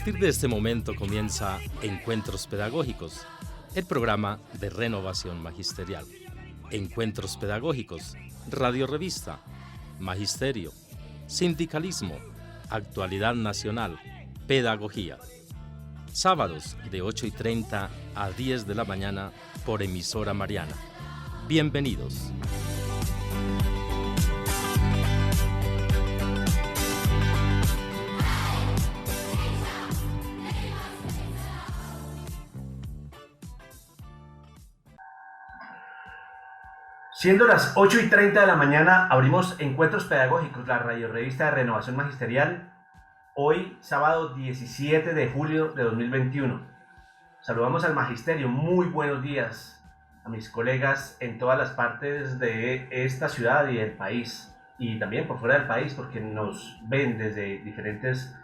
partir de este momento comienza Encuentros Pedagógicos, el programa de renovación magisterial. Encuentros Pedagógicos, Radio Revista, Magisterio, Sindicalismo, Actualidad Nacional, Pedagogía. Sábados de 8:30 a 10 de la mañana por emisora Mariana. Bienvenidos. Siendo las 8:30 de la mañana, abrimos Encuentros Pedagógicos, la radiorrevista de Renovación Magisterial, hoy sábado 17 de julio de 2021. Saludamos al Magisterio, muy buenos días a mis colegas en todas las partes de esta ciudad y del país, y también por fuera del país, porque nos ven desde diferentes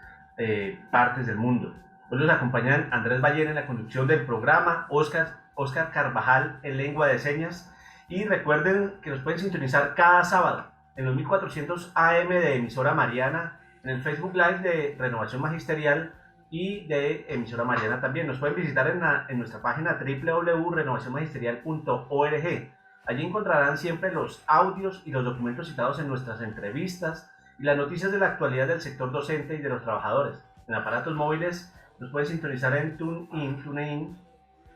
partes del mundo. Hoy nos acompañan Andrés Ballén en la conducción del programa, Oscar Carvajal en lengua de señas. Y recuerden que nos pueden sintonizar cada sábado en los 1400 AM de emisora Mariana, en el Facebook Live de Renovación Magisterial y de emisora Mariana también. Nos pueden visitar en nuestra página www.renovacionmagisterial.org. Allí encontrarán siempre los audios y los documentos citados en nuestras entrevistas y las noticias de la actualidad del sector docente y de los trabajadores. En aparatos móviles nos pueden sintonizar en TuneIn,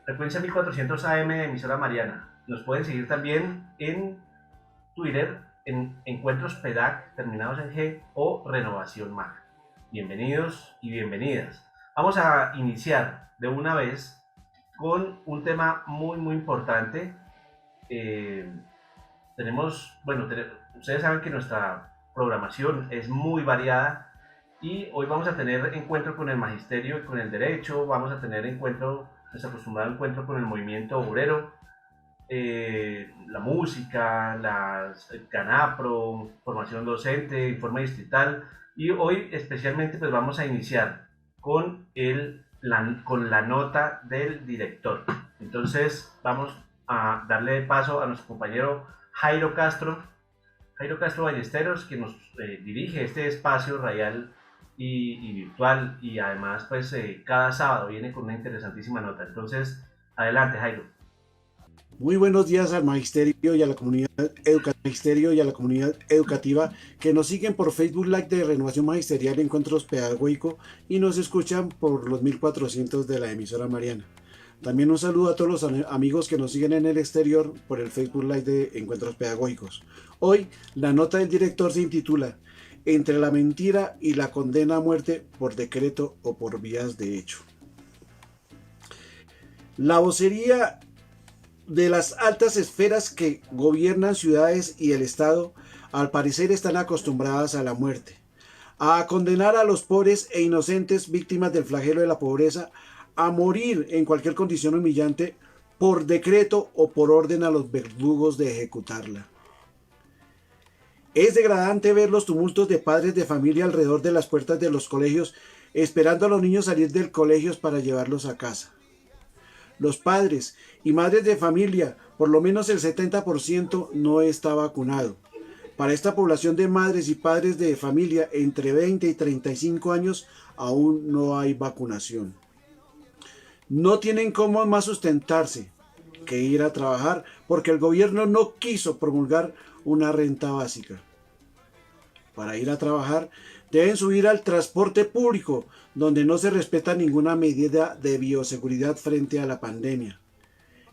frecuencia 1400 AM de emisora Mariana. Nos pueden seguir también en Twitter, en Encuentros Pedac, terminados en G, o Renovación Mag. Bienvenidos y bienvenidas. Vamos a iniciar de una vez con un tema muy importante. Ustedes saben que nuestra programación es muy variada y hoy vamos a tener encuentro con el magisterio y con el derecho, vamos a tener nuestro acostumbrado encuentro con el movimiento obrero, la música, el CANAPRO, formación docente, informe distrital, y hoy especialmente pues vamos a iniciar con la nota del director. Entonces vamos a darle paso a nuestro compañero Jairo Castro Ballesteros, que nos dirige este espacio radial y virtual, y además pues cada sábado viene con una interesantísima nota. Entonces adelante, Jairo. Muy buenos días al magisterio y a la comunidad educativa que nos siguen por Facebook Live de Renovación Magisterial Encuentros Pedagógicos y nos escuchan por los 1400 de la emisora Mariana. También un saludo a todos los amigos que nos siguen en el exterior por el Facebook Live de Encuentros Pedagógicos. Hoy la nota del director se intitula Entre la mentira y la condena a muerte por decreto o por vías de hecho. La vocería de las altas esferas que gobiernan ciudades y el Estado, al parecer están acostumbradas a la muerte, a condenar a los pobres e inocentes víctimas del flagelo de la pobreza a morir en cualquier condición humillante por decreto o por orden a los verdugos de ejecutarla. Es degradante ver los tumultos de padres de familia alrededor de las puertas de los colegios esperando a los niños salir del colegio para llevarlos a casa. Los padres y madres de familia, por lo menos el 70% no está vacunado. Para esta población de madres y padres de familia entre 20 y 35 años aún no hay vacunación. No tienen cómo más sustentarse que ir a trabajar porque el gobierno no quiso promulgar una renta básica. Para ir a trabajar deben subir al transporte público, donde no se respeta ninguna medida de bioseguridad frente a la pandemia.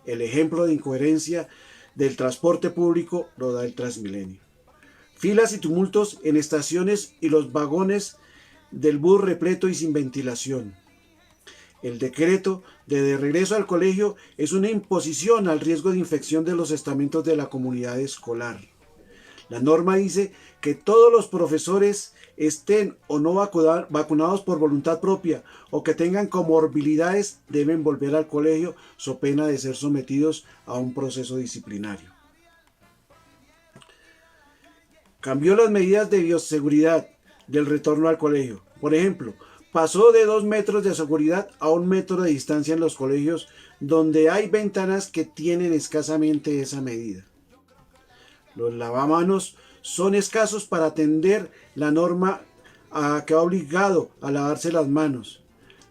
El ejemplo de incoherencia del transporte público lo da el Transmilenio. Filas y tumultos en estaciones y los vagones del bus repleto y sin ventilación. El decreto de regreso al colegio es una imposición al riesgo de infección de los estamentos de la comunidad escolar. La norma dice que todos los profesores estén o no vacunados por voluntad propia o que tengan comorbilidades deben volver al colegio so pena de ser sometidos a un proceso disciplinario. Cambió las medidas de bioseguridad del retorno al colegio. Por ejemplo, pasó de 2 metros de seguridad a 1 metro de distancia en los colegios donde hay ventanas que tienen escasamente esa medida. Los lavamanos son escasos para atender la norma que ha obligado a lavarse las manos.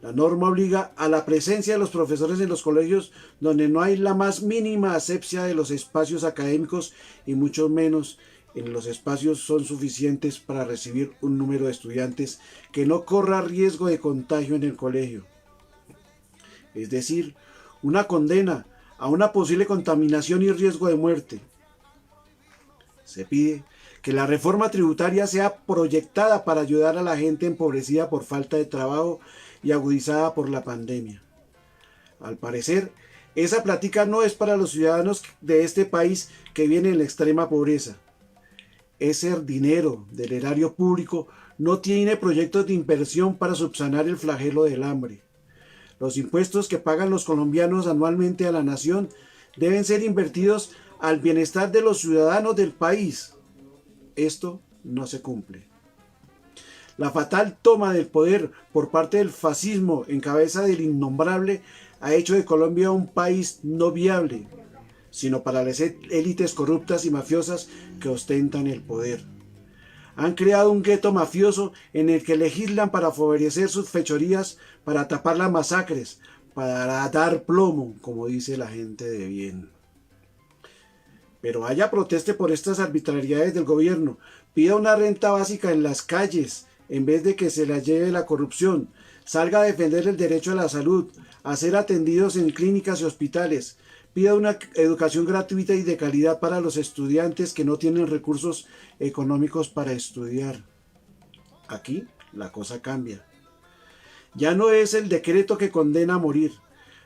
La norma obliga a la presencia de los profesores en los colegios donde no hay la más mínima asepsia de los espacios académicos y mucho menos en los espacios son suficientes para recibir un número de estudiantes que no corra riesgo de contagio en el colegio. Es decir, una condena a una posible contaminación y riesgo de muerte. Se pide que la reforma tributaria sea proyectada para ayudar a la gente empobrecida por falta de trabajo y agudizada por la pandemia. Al parecer, esa plática no es para los ciudadanos de este país que viven en la extrema pobreza. Ese dinero del erario público no tiene proyectos de inversión para subsanar el flagelo del hambre. Los impuestos que pagan los colombianos anualmente a la nación deben ser invertidos al bienestar de los ciudadanos del país. Esto no se cumple. La fatal toma del poder por parte del fascismo en cabeza del innombrable ha hecho de Colombia un país no viable, sino para las élites corruptas y mafiosas que ostentan el poder. Han creado un gueto mafioso en el que legislan para favorecer sus fechorías, para tapar las masacres, para dar plomo, como dice la gente de bien. Pero haya proteste por estas arbitrariedades del gobierno, pida una renta básica en las calles, en vez de que se la lleve la corrupción, salga a defender el derecho a la salud, a ser atendidos en clínicas y hospitales, pida una educación gratuita y de calidad para los estudiantes que no tienen recursos económicos para estudiar. Aquí la cosa cambia. Ya no es el decreto que condena a morir.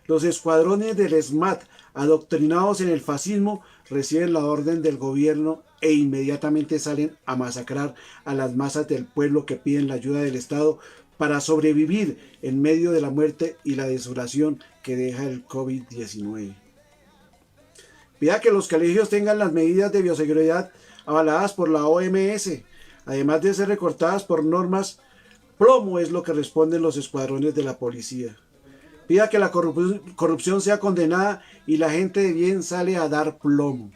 Los escuadrones del ESMAD, adoctrinados en el fascismo, reciben la orden del gobierno e inmediatamente salen a masacrar a las masas del pueblo que piden la ayuda del Estado para sobrevivir en medio de la muerte y la desolación que deja el COVID-19. Pida que los colegios tengan las medidas de bioseguridad avaladas por la OMS, además de ser recortadas por normas. Plomo es lo que responden los escuadrones de la policía. Pida que la corrupción sea condenada y la gente de bien sale a dar plomo.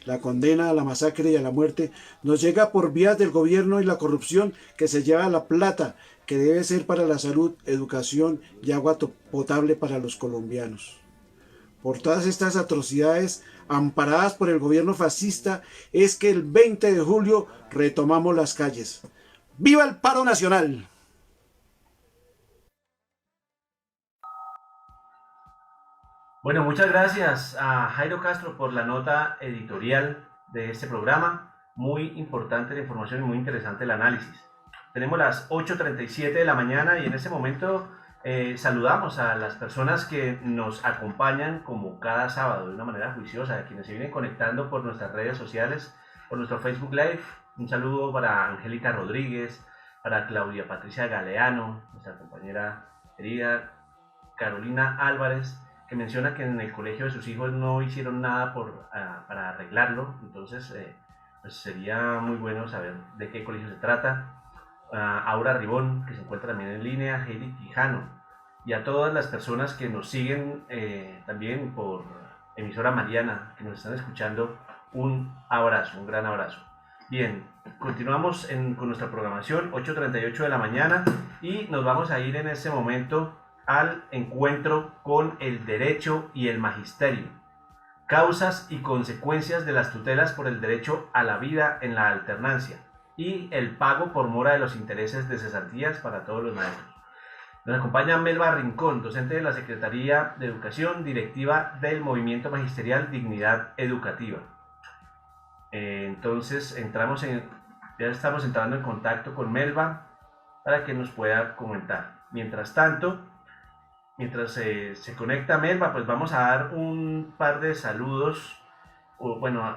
La condena a la masacre y a la muerte nos llega por vías del gobierno y la corrupción que se lleva la plata que debe ser para la salud, educación y agua potable para los colombianos. Por todas estas atrocidades amparadas por el gobierno fascista es que el 20 de julio retomamos las calles. ¡Viva el paro nacional! Bueno, muchas gracias a Jairo Castro por la nota editorial de este programa. Muy importante la información y muy interesante el análisis. Tenemos las 8:37 de la mañana y en este momento saludamos a las personas que nos acompañan como cada sábado de una manera juiciosa, a quienes se vienen conectando por nuestras redes sociales, por nuestro Facebook Live. Un saludo para Angélica Rodríguez, para Claudia Patricia Galeano, nuestra compañera querida, Carolina Álvarez, que menciona que en el colegio de sus hijos no hicieron nada para arreglarlo. Entonces pues sería muy bueno saber de qué colegio se trata. Aura Ribón, que se encuentra también en línea, Heidi Quijano, y a todas las personas que nos siguen también por emisora Mariana, que nos están escuchando, un abrazo, un gran abrazo. Bien, continuamos con nuestra programación, 8:38 de la mañana, y nos vamos a ir en este momento al encuentro con el derecho y el magisterio. Causas y consecuencias de las tutelas por el derecho a la vida en la alternancia y el pago por mora de los intereses de cesantías para todos los maestros. Nos acompaña Melba Rincón, docente de la Secretaría de Educación, directiva del Movimiento Magisterial Dignidad Educativa. Entonces ya estamos entrando en contacto con Melba para que nos pueda comentar. Mientras tanto, mientras se conecta Melba, pues vamos a dar un par de saludos, o bueno,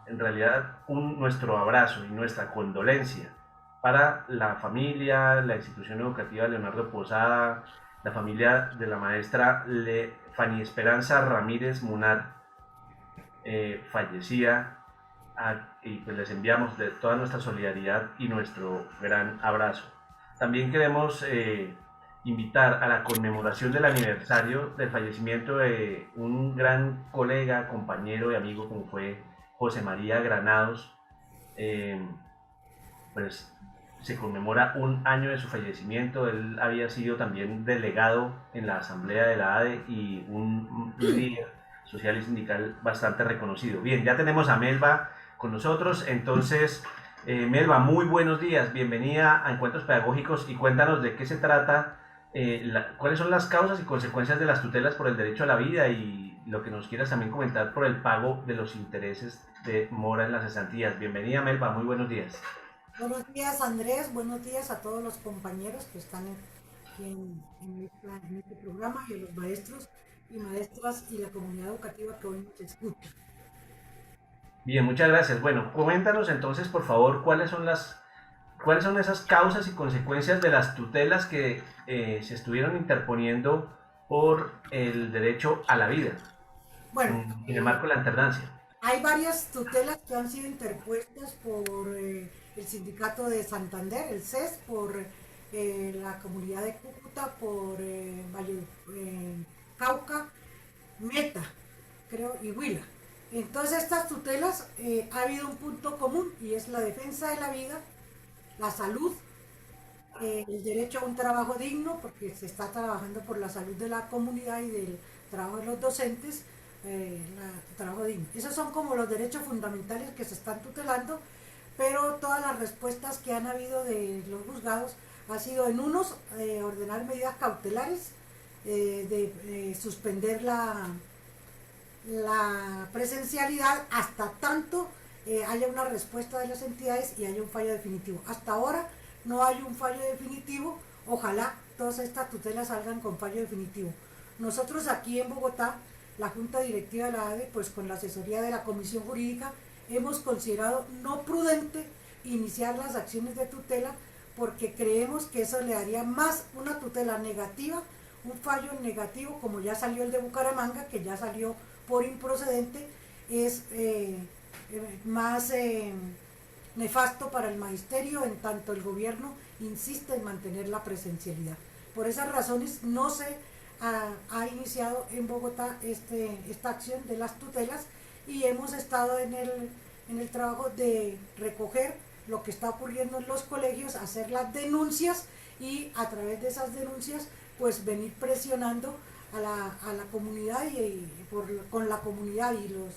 en realidad nuestro abrazo y nuestra condolencia para la familia, la institución educativa Leonardo Posada, la familia de la maestra Fanny Esperanza Ramírez Munar, fallecida, y pues les enviamos de toda nuestra solidaridad y nuestro gran abrazo. También queremos invitar a la conmemoración del aniversario del fallecimiento de un gran colega, compañero y amigo como fue José María Granados. Pues se conmemora un año de su fallecimiento. Él había sido también delegado en la asamblea de la ADE y un líder social y sindical bastante reconocido. Bien, ya tenemos a Melba con nosotros, entonces Melba, muy buenos días, bienvenida a Encuentros Pedagógicos y cuéntanos de qué se trata, cuáles son las causas y consecuencias de las tutelas por el derecho a la vida y lo que nos quieras también comentar por el pago de los intereses de mora en las cesantías. Bienvenida Melba, muy buenos días. Buenos días Andrés, buenos días a todos los compañeros que están aquí en este programa y a los maestros y maestras y la comunidad educativa que hoy nos escucha. Bien, muchas gracias. Bueno, coméntanos entonces por favor cuáles son esas causas y consecuencias de las tutelas que se estuvieron interponiendo por el derecho a la vida, Bueno, en el marco de la alternancia. Hay varias tutelas que han sido interpuestas por el sindicato de Santander, el CES, por la comunidad de Cúcuta, por Cauca, Meta, creo, y Huila. Entonces estas tutelas ha habido un punto común y es la defensa de la vida, la salud, el derecho a un trabajo digno, porque se está trabajando por la salud de la comunidad y del trabajo de los docentes, trabajo digno. Esos son como los derechos fundamentales que se están tutelando, pero todas las respuestas que han habido de los juzgados ha sido en unos ordenar medidas cautelares, de suspender la presencialidad hasta tanto haya una respuesta de las entidades y haya un fallo definitivo. Hasta ahora no hay un fallo definitivo, ojalá todas estas tutelas salgan con fallo definitivo. Nosotros aquí en Bogotá, la Junta Directiva de la ADE, pues con la asesoría de la Comisión Jurídica, hemos considerado no prudente iniciar las acciones de tutela porque creemos que eso le daría más una tutela negativa, un fallo negativo, como ya salió el de Bucaramanga, que ya salió por improcedente, es más nefasto para el magisterio, en tanto el gobierno insiste en mantener la presencialidad. Por esas razones no se ha iniciado en Bogotá esta acción de las tutelas y hemos estado en el trabajo de recoger lo que está ocurriendo en los colegios, hacer las denuncias y a través de esas denuncias pues venir presionando a la comunidad con la comunidad y los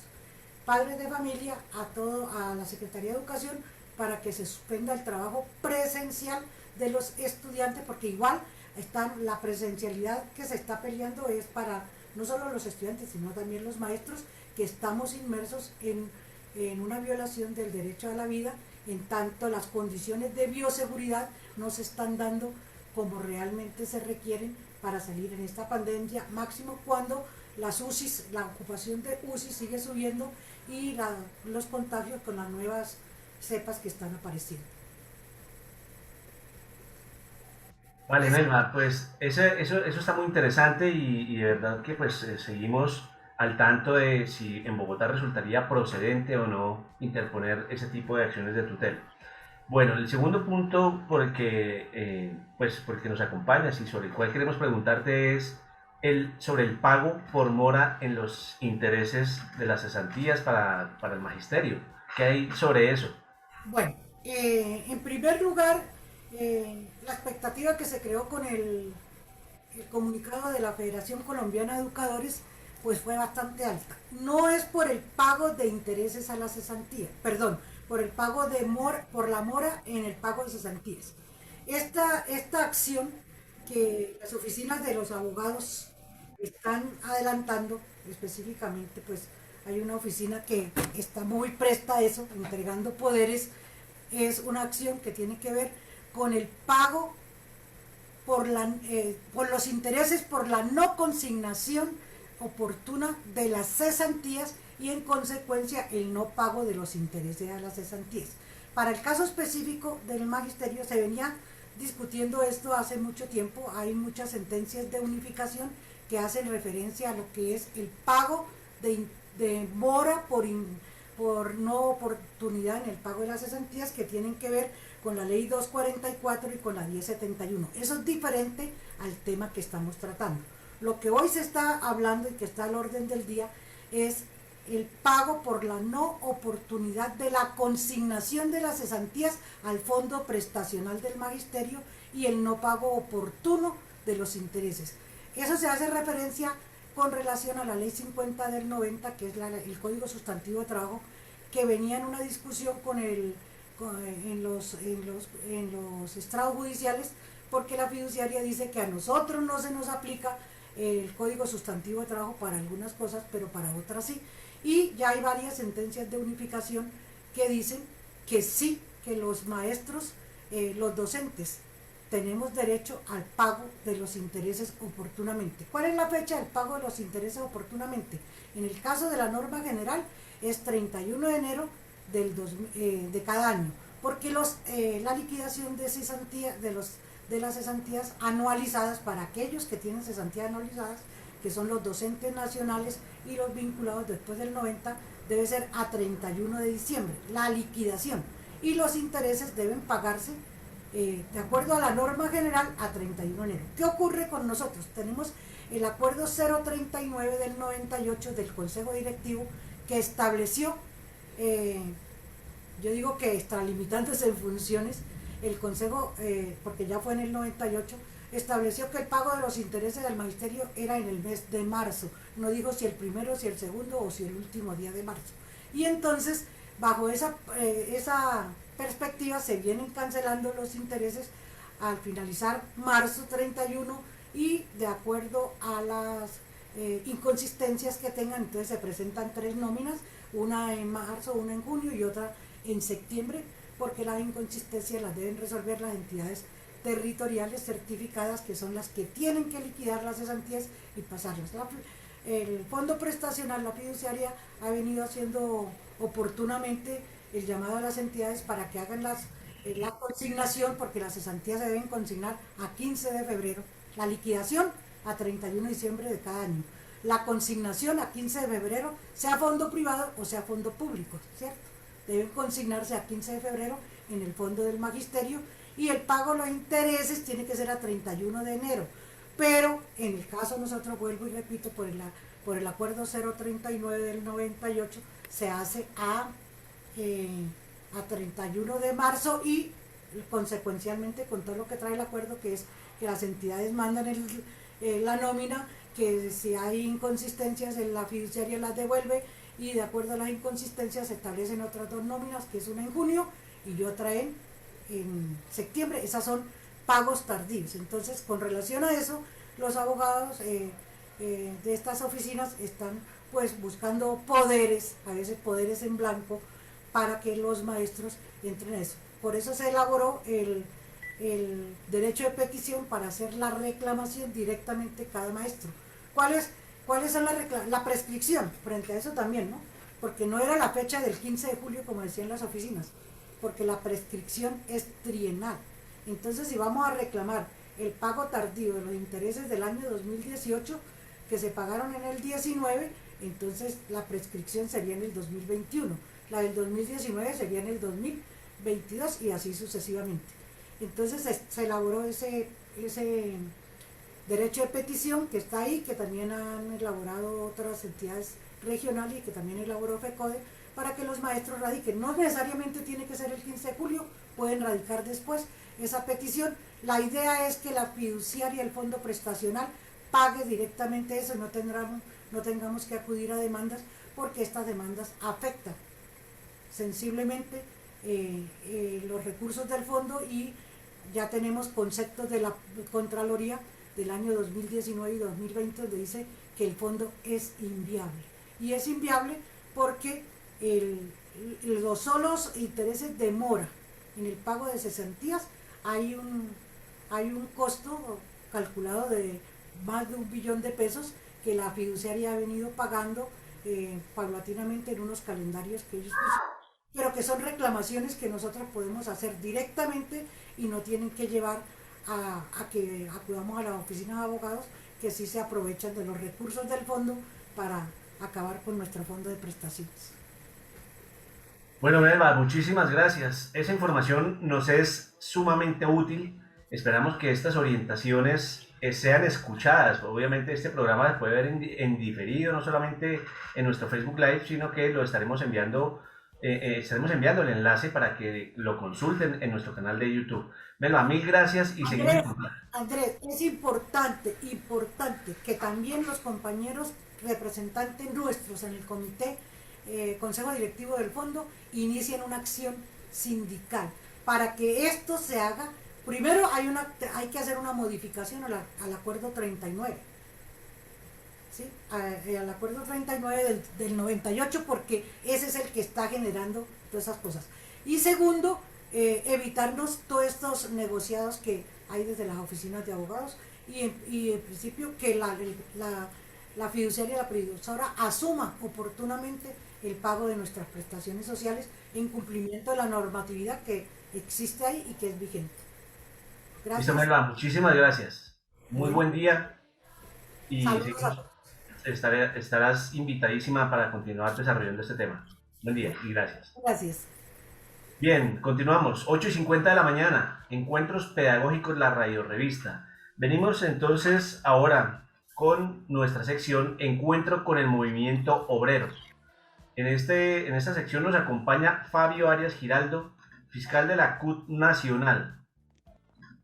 padres de familia, a la Secretaría de Educación, para que se suspenda el trabajo presencial de los estudiantes, porque igual la presencialidad que se está peleando es para no solo los estudiantes, sino también los maestros, que estamos inmersos en una violación del derecho a la vida, en tanto las condiciones de bioseguridad no se están dando como realmente se requieren para salir en esta pandemia, máximo cuando las UCIs, la ocupación de UCI sigue subiendo y los contagios con las nuevas cepas que están apareciendo. Vale, Melba, pues eso está muy interesante y de verdad que pues seguimos al tanto de si en Bogotá resultaría procedente o no interponer ese tipo de acciones de tutela. Bueno, el segundo punto por el que nos acompañas y sobre el cual queremos preguntarte es sobre el pago por mora en los intereses de las cesantías para el magisterio. ¿Qué hay sobre eso? Bueno, en primer lugar, la expectativa que se creó con el comunicado de la Federación Colombiana de Educadores pues fue bastante alta. No es por el pago de intereses a la cesantía, perdón, por el pago por la mora en el pago de cesantías. Esta acción que las oficinas de los abogados están adelantando, específicamente pues hay una oficina que está muy presta a eso, entregando poderes, es una acción que tiene que ver con el pago por los intereses por la no consignación oportuna de las cesantías y en consecuencia el no pago de los intereses a las cesantías. Para el caso específico del magisterio se venía discutiendo esto hace mucho tiempo, hay muchas sentencias de unificación que hacen referencia a lo que es el pago de mora por no oportunidad en el pago de las cesantías, que tienen que ver con la ley 244 y con la 1071. Eso es diferente al tema que estamos tratando. Lo que hoy se está hablando y que está al orden del día es el pago por la no oportunidad de la consignación de las cesantías al Fondo Prestacional del Magisterio y el no pago oportuno de los intereses. Eso se hace referencia con relación a la Ley 50 del 90, que es el Código Sustantivo de Trabajo, que venía en una discusión en los estrados judiciales, porque la fiduciaria dice que a nosotros no se nos aplica el Código Sustantivo de Trabajo para algunas cosas, pero para otras sí. Y ya hay varias sentencias de unificación que dicen que sí, que los maestros, los docentes, tenemos derecho al pago de los intereses oportunamente. ¿Cuál es la fecha del pago de los intereses oportunamente? En el caso de la norma general es 31 de enero de cada año, porque la liquidación de las cesantías anualizadas, para aquellos que tienen cesantías anualizadas, que son los docentes nacionales y los vinculados después del 90, debe ser a 31 de diciembre, la liquidación, y los intereses deben pagarse de acuerdo a la norma general a 31 de enero. ¿Qué ocurre con nosotros? Tenemos el acuerdo 039 del 98 del Consejo Directivo, que estableció, yo digo que extralimitándose en funciones, el Consejo, porque ya fue en el 98, estableció que el pago de los intereses del magisterio era en el mes de marzo. No digo si el primero, si el segundo o si el último día de marzo. Y entonces, bajo esa perspectiva, se vienen cancelando los intereses al finalizar marzo 31, y de acuerdo a las inconsistencias que tengan, entonces se presentan 3 nóminas, una en marzo, una en junio y otra en septiembre, porque las inconsistencias las deben resolver las entidades territoriales certificadas, que son las que tienen que liquidar las cesantías y pasarlas. El Fondo Prestacional, la fiduciaria, ha venido haciendo oportunamente el llamado a las entidades para que hagan la consignación, porque las cesantías se deben consignar a 15 de febrero, la liquidación a 31 de diciembre de cada año, la consignación a 15 de febrero, sea fondo privado o sea fondo público, ¿cierto? Deben consignarse a 15 de febrero en el fondo del magisterio, y el pago de los intereses tiene que ser a 31 de enero. Pero en el caso nosotros, vuelvo y repito, por el acuerdo 039 del 98, se hace a 31 de marzo, y consecuencialmente con todo lo que trae el acuerdo, que es que las entidades mandan la nómina, que si hay inconsistencias en la fiduciaria las devuelve, y de acuerdo a las inconsistencias se establecen otras 2 nóminas, que es una en junio y otra en septiembre. Esas son pagos tardíos. Entonces, con relación a eso, los abogados de estas oficinas están pues buscando poderes, a veces poderes en blanco, para que los maestros entren en eso. Por eso se elaboró el derecho de petición, para hacer la reclamación directamente cada maestro. ¿Cuáles son la prescripción frente a eso también, ¿no? Porque no era la fecha del 15 de julio como decían las oficinas, porque la prescripción es trienal. Entonces, si vamos a reclamar el pago tardío de los intereses del año 2018, que se pagaron en el 19, entonces la prescripción sería en el 2021, la del 2019 sería en el 2022, y así sucesivamente. Entonces se elaboró ese derecho de petición, que está ahí, que también han elaborado otras entidades regionales y que también elaboró FECODE, para que los maestros radiquen. No necesariamente tiene que ser el 15 de julio, pueden radicar después esa petición. La idea es que la fiduciaria, el fondo prestacional, pague directamente eso, no tengamos que acudir a demandas, porque estas demandas afectan sensiblemente los recursos del fondo, y ya tenemos conceptos de la Contraloría del año 2019 y 2020 donde dice que el fondo es inviable, y es inviable porque los solos intereses de mora en el pago de cesantías, hay un costo calculado de más de 1 billón de pesos que la fiduciaria ha venido pagando paulatinamente en unos calendarios que ellos pusieron, pero que son reclamaciones que nosotros podemos hacer directamente y no tienen que llevar a que acudamos a las oficinas de abogados, que sí se aprovechan de los recursos del fondo para acabar con nuestro fondo de prestaciones. Bueno, Melba, muchísimas gracias. Esa información nos es sumamente útil. Esperamos que estas orientaciones sean escuchadas. Obviamente este programa se puede ver en diferido, no solamente en nuestro Facebook Live, sino que lo estaremos enviando el enlace para que lo consulten en nuestro canal de YouTube. Melba, mil gracias y seguimos en Andrés, contacto. Andrés, es importante, importante que también los compañeros representantes nuestros en el comité, consejo directivo del fondo, inicien una acción sindical para que esto se haga. Primero hay que hacer una modificación al acuerdo 39, ¿sí? Al acuerdo 39 del 98, porque ese es el que está generando todas esas cosas. Y segundo, evitarnos todos estos negociados que hay desde las oficinas de abogados y en principio que la fiduciaria y la previsora asuma oportunamente el pago de nuestras prestaciones sociales en cumplimiento de la normatividad que existe ahí y que es vigente. Listo, Gracias. Melba, muchísimas gracias. Muy Bueno, buen día y saludos a todos. estarás invitadísima para continuar desarrollando este tema. Buen día y gracias. Gracias. Bien, continuamos. 8:50 de la mañana. Encuentros pedagógicos, la radio revista. Venimos entonces ahora con nuestra sección Encuentro con el movimiento obrero. En esta sección nos acompaña Fabio Arias Giraldo, fiscal de la CUT Nacional.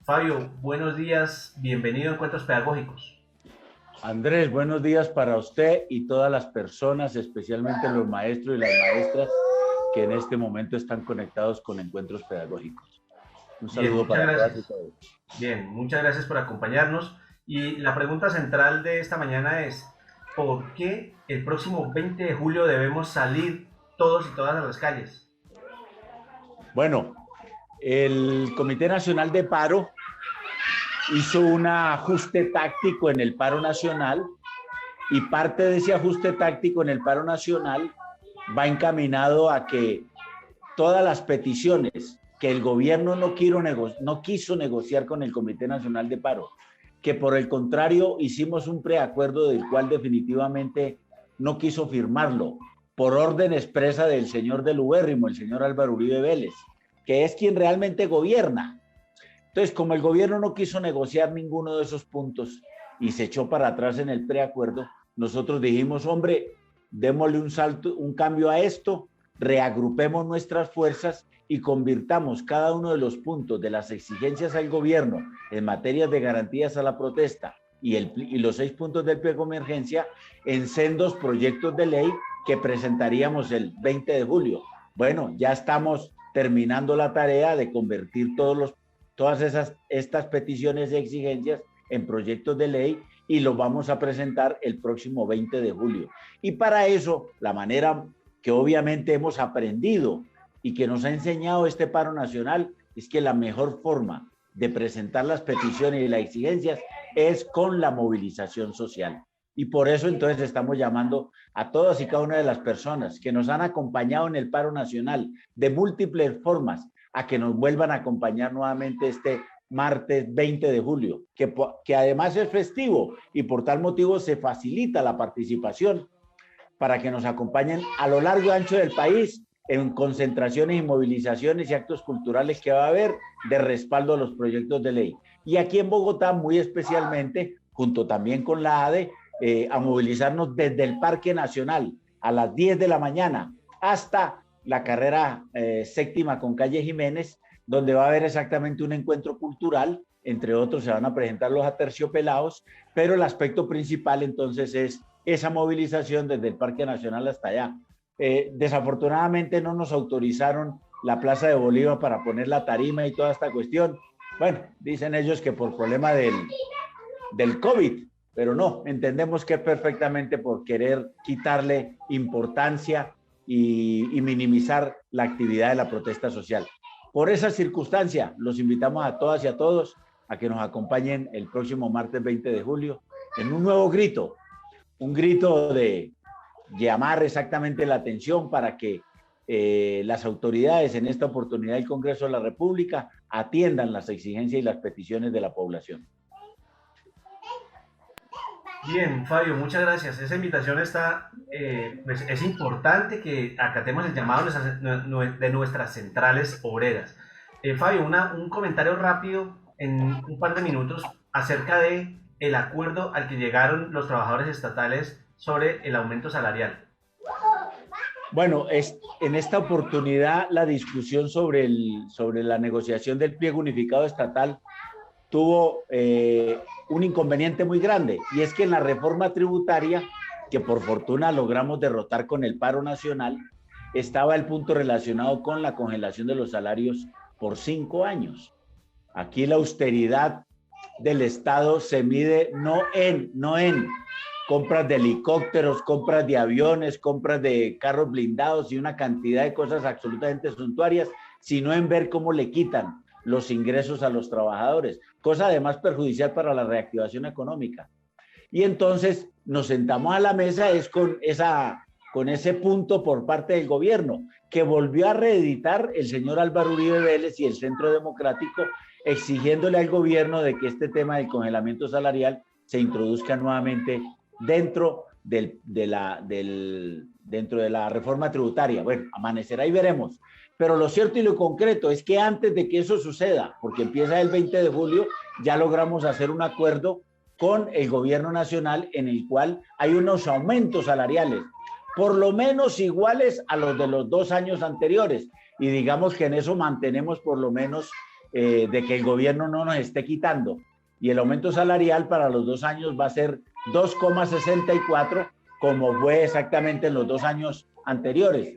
Fabio, buenos días, bienvenido a Encuentros Pedagógicos. Andrés, buenos días para usted y todas las personas, especialmente los maestros y las maestras que en este momento están conectados con Encuentros Pedagógicos. Un saludo para todas y todos. Bien, muchas gracias por acompañarnos. Y la pregunta central de esta mañana es, ¿por qué el próximo 20 de julio debemos salir todos y todas a las calles? Bueno, el Comité Nacional de Paro hizo un ajuste táctico en el paro nacional y parte de ese ajuste táctico en el paro nacional va encaminado a que todas las peticiones que el gobierno no quiso negociar con el Comité Nacional de Paro, que por el contrario hicimos un preacuerdo del cual definitivamente no quiso firmarlo, por orden expresa del señor del Ubérrimo, el señor Álvaro Uribe Vélez, que es quien realmente gobierna. Entonces, como el gobierno no quiso negociar ninguno de esos puntos y se echó para atrás en el preacuerdo, nosotros dijimos, hombre, démosle un cambio a esto, reagrupemos nuestras fuerzas y convirtamos cada uno de los puntos de las exigencias al gobierno en materia de garantías a la protesta y los 6 puntos del pliego de emergencia en sendos proyectos de ley que presentaríamos el 20 de julio. Bueno, ya estamos terminando la tarea de convertir todas estas peticiones y exigencias en proyectos de ley y los vamos a presentar el próximo 20 de julio. Y para eso, la manera que obviamente hemos aprendido y que nos ha enseñado este paro nacional es que la mejor forma de presentar las peticiones y las exigencias es con la movilización social. Y por eso entonces estamos llamando a todas y cada una de las personas que nos han acompañado en el paro nacional de múltiples formas a que nos vuelvan a acompañar nuevamente este martes 20 de julio, que además es festivo y por tal motivo se facilita la participación para que nos acompañen a lo largo y ancho del país en concentraciones y movilizaciones y actos culturales que va a haber de respaldo a los proyectos de ley. Y aquí en Bogotá, muy especialmente, junto también con la ADE, a movilizarnos desde el Parque Nacional a las 10 de la mañana hasta la carrera séptima con calle Jiménez, donde va a haber exactamente un encuentro cultural, entre otros se van a presentar los aterciopelados, pero el aspecto principal entonces es esa movilización desde el Parque Nacional hasta allá. Desafortunadamente no nos autorizaron la Plaza de Bolívar para poner la tarima y toda esta cuestión. Bueno, dicen ellos que por problema del COVID, pero no, entendemos que es perfectamente por querer quitarle importancia y minimizar la actividad de la protesta social. Por esa circunstancia, los invitamos a todas y a todos a que nos acompañen el próximo martes 20 de julio en un nuevo grito, un grito de llamar exactamente la atención para que las autoridades, en esta oportunidad el Congreso de la República, atiendan las exigencias y las peticiones de la población. Bien, Fabio, muchas gracias. Esa invitación pues es importante que acatemos el llamado de nuestras centrales obreras. Fabio, un comentario rápido en un par de minutos acerca de el acuerdo al que llegaron los trabajadores estatales sobre el aumento salarial? Bueno, en esta oportunidad la discusión sobre la negociación del pliego unificado estatal tuvo un inconveniente muy grande, y es que en la reforma tributaria, que por fortuna logramos derrotar con el paro nacional, estaba el punto relacionado con la congelación de los salarios por 5 años. Aquí la austeridad del Estado se mide no en compras de helicópteros, compras de aviones, compras de carros blindados y una cantidad de cosas absolutamente suntuarias, sino en ver cómo le quitan los ingresos a los trabajadores, cosa además perjudicial para la reactivación económica. Y entonces nos sentamos a la mesa con ese punto por parte del gobierno, que volvió a reeditar el señor Álvaro Uribe Vélez y el Centro Democrático, exigiéndole al gobierno de que este tema del congelamiento salarial se introduzca nuevamente dentro de la reforma tributaria. Bueno, amanecerá y veremos. Pero lo cierto y lo concreto es que antes de que eso suceda, porque empieza el 20 de julio, ya logramos hacer un acuerdo con el gobierno nacional en el cual hay unos aumentos salariales, por lo menos iguales a los de los 2 años anteriores. Y digamos que en eso mantenemos por lo menos de que el gobierno no nos esté quitando. Y el aumento salarial para los 2 años va a ser 2,64, como fue exactamente en los 2 años anteriores,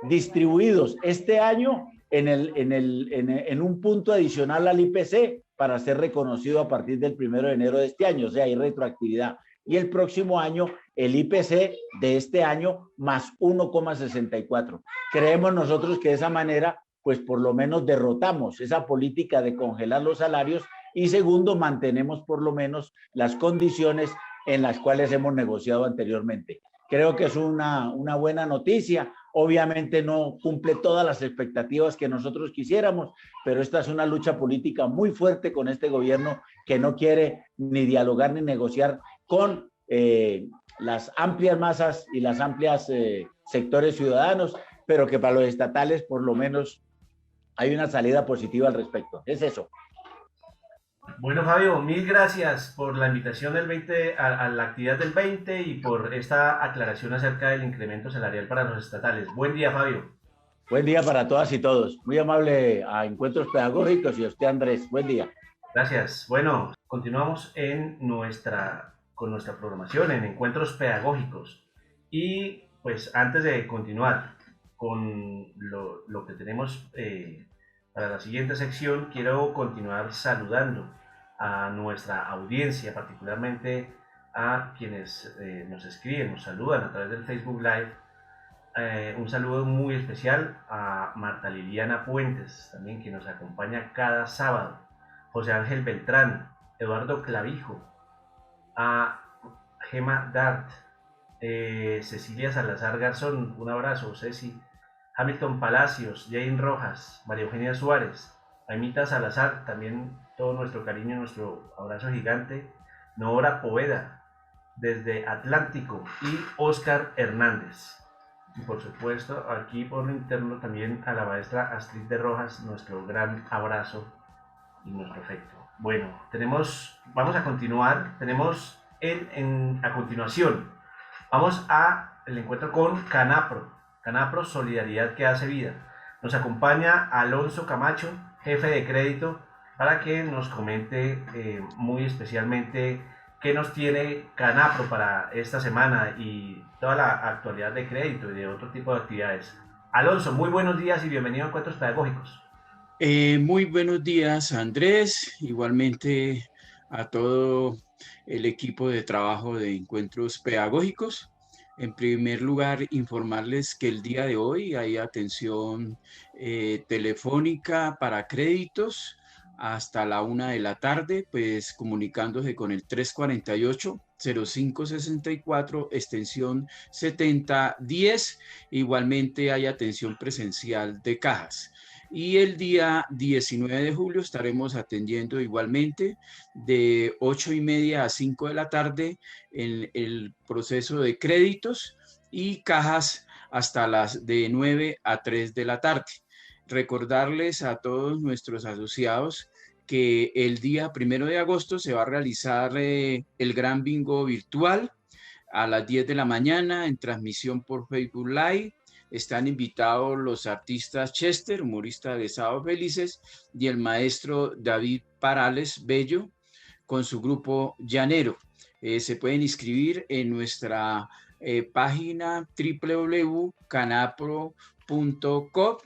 distribuidos este año en un punto adicional al IPC para ser reconocido a partir del 1 de enero de este año, o sea, hay retroactividad. Y el próximo año, el IPC de este año más 1,64. Creemos nosotros que de esa manera, pues por lo menos derrotamos esa política de congelar los salarios, y segundo, mantenemos por lo menos las condiciones en las cuales hemos negociado anteriormente. Creo que es una buena noticia. Obviamente no cumple todas las expectativas que nosotros quisiéramos, pero esta es una lucha política muy fuerte con este gobierno que no quiere ni dialogar ni negociar con las amplias masas y las amplias sectores ciudadanos, pero que para los estatales por lo menos hay una salida positiva al respecto. Es eso. Bueno, Fabio, mil gracias por la invitación del 20 a la actividad del 20 y por esta aclaración acerca del incremento salarial para los estatales. Buen día, Fabio. Buen día para todas y todos. Muy amable a Encuentros Pedagógicos y a usted, Andrés. Buen día. Gracias. Bueno, continuamos con nuestra programación en Encuentros Pedagógicos. Y pues antes de continuar con lo que tenemos para la siguiente sección, quiero continuar saludando a nuestra audiencia, particularmente a quienes nos escriben, nos saludan a través del Facebook Live. Un saludo muy especial a Marta Liliana Puentes, también que nos acompaña cada sábado, José Ángel Beltrán, Eduardo Clavijo, a Gema Dart, Cecilia Salazar Garzón, un abrazo, Ceci, Hamilton Palacios, Jane Rojas, María Eugenia Suárez, Aimita Salazar, también todo nuestro cariño, nuestro abrazo gigante, Nora Poveda, desde Atlántico, y Oscar Hernández. Y por supuesto, aquí por lo interno también a la maestra Astrid de Rojas, nuestro gran abrazo y nuestro afecto. Bueno, vamos a continuar, a continuación, vamos al encuentro con Canapro, Solidaridad que hace vida. Nos acompaña Alonso Camacho, jefe de crédito, para que nos comente muy especialmente qué nos tiene Canapro para esta semana y toda la actualidad de crédito y de otro tipo de actividades. Alonso, muy buenos días y bienvenido a Encuentros Pedagógicos. Muy buenos días, Andrés, igualmente a todo el equipo de trabajo de Encuentros Pedagógicos. En primer lugar, informarles que el día de hoy hay atención telefónica para créditos hasta la 1 de la tarde, pues comunicándose con el 348-0564, extensión 7010. Igualmente hay atención presencial de cajas. Y el día 19 de julio estaremos atendiendo igualmente de 8:30 a 5 de la tarde en el proceso de créditos y cajas hasta las de 9 a 3 de la tarde. Recordarles a todos nuestros asociados que el día 1 de agosto se va a realizar el Gran Bingo virtual a las 10 de la mañana en transmisión por Facebook Live. Están invitados los artistas Chester, humorista de Sábado Felices, y el maestro David Parales Bello con su grupo Llanero. Se pueden inscribir en nuestra página www.canapro.com.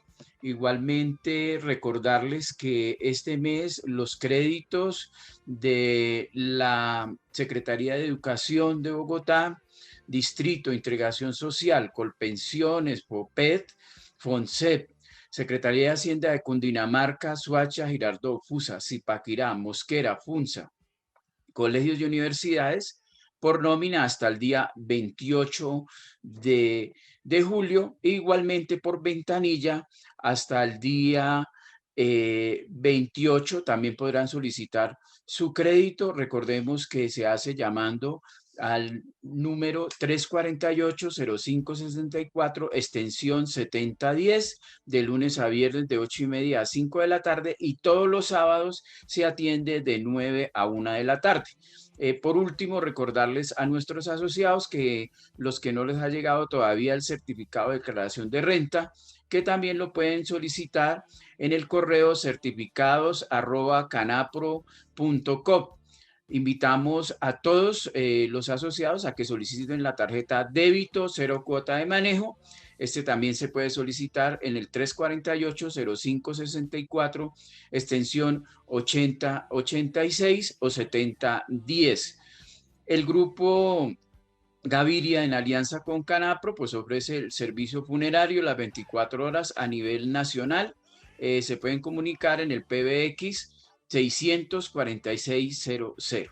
Igualmente recordarles que este mes los créditos de la Secretaría de Educación de Bogotá, Distrito de Integración Social, Colpensiones, POPET, FONSEP, Secretaría de Hacienda de Cundinamarca, Soacha, Girardot, Fusa, Zipaquirá, Mosquera, Funza, colegios y universidades, por nómina hasta el día 28 de julio, e igualmente por ventanilla hasta el día 28 también podrán solicitar su crédito. Recordemos que se hace llamando al número 348-0564, extensión 7010, de lunes a viernes de 8:30 a 5 de la tarde, y todos los sábados se atiende de 9 a 1 de la tarde. Por último, recordarles a nuestros asociados que los que no les ha llegado todavía el certificado de declaración de renta, que también lo pueden solicitar en el correo certificados@canapro.com. Invitamos a todos los asociados a que soliciten la tarjeta débito 0 cuota de manejo. Este también se puede solicitar en el 348-0564, extensión 8086 o 7010. El grupo Gaviria, en alianza con Canapro, pues ofrece el servicio funerario las 24 horas a nivel nacional. Se pueden comunicar en el PBX 64600.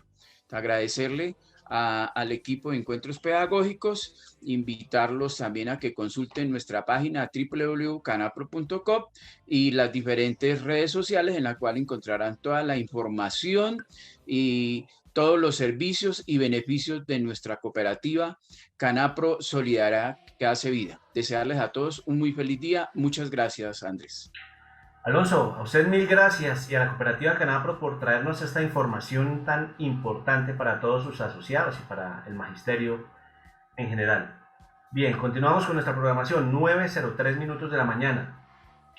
Agradecerle al equipo de Encuentros Pedagógicos, invitarlos también a que consulten nuestra página www.canapro.com y las diferentes redes sociales, en la cual encontrarán toda la información y todos los servicios y beneficios de nuestra cooperativa Canapro Solidaridad que hace vida. Desearles a todos un muy feliz día. Muchas gracias, Andrés. Alonso, a usted mil gracias, y a la cooperativa Canapro por traernos esta información tan importante para todos sus asociados y para el magisterio en general. Bien, continuamos con nuestra programación, 9:03 minutos de la mañana.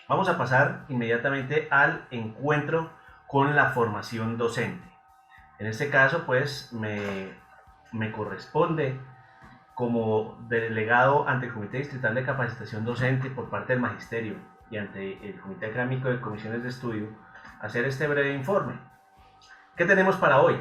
Vamos a pasar inmediatamente al encuentro con la formación docente. En este caso, pues, me corresponde, como delegado ante el Comité Distrital de Capacitación Docente por parte del Magisterio y ante el Comité Académico de Comisiones de Estudio, hacer este breve informe. ¿Qué tenemos para hoy?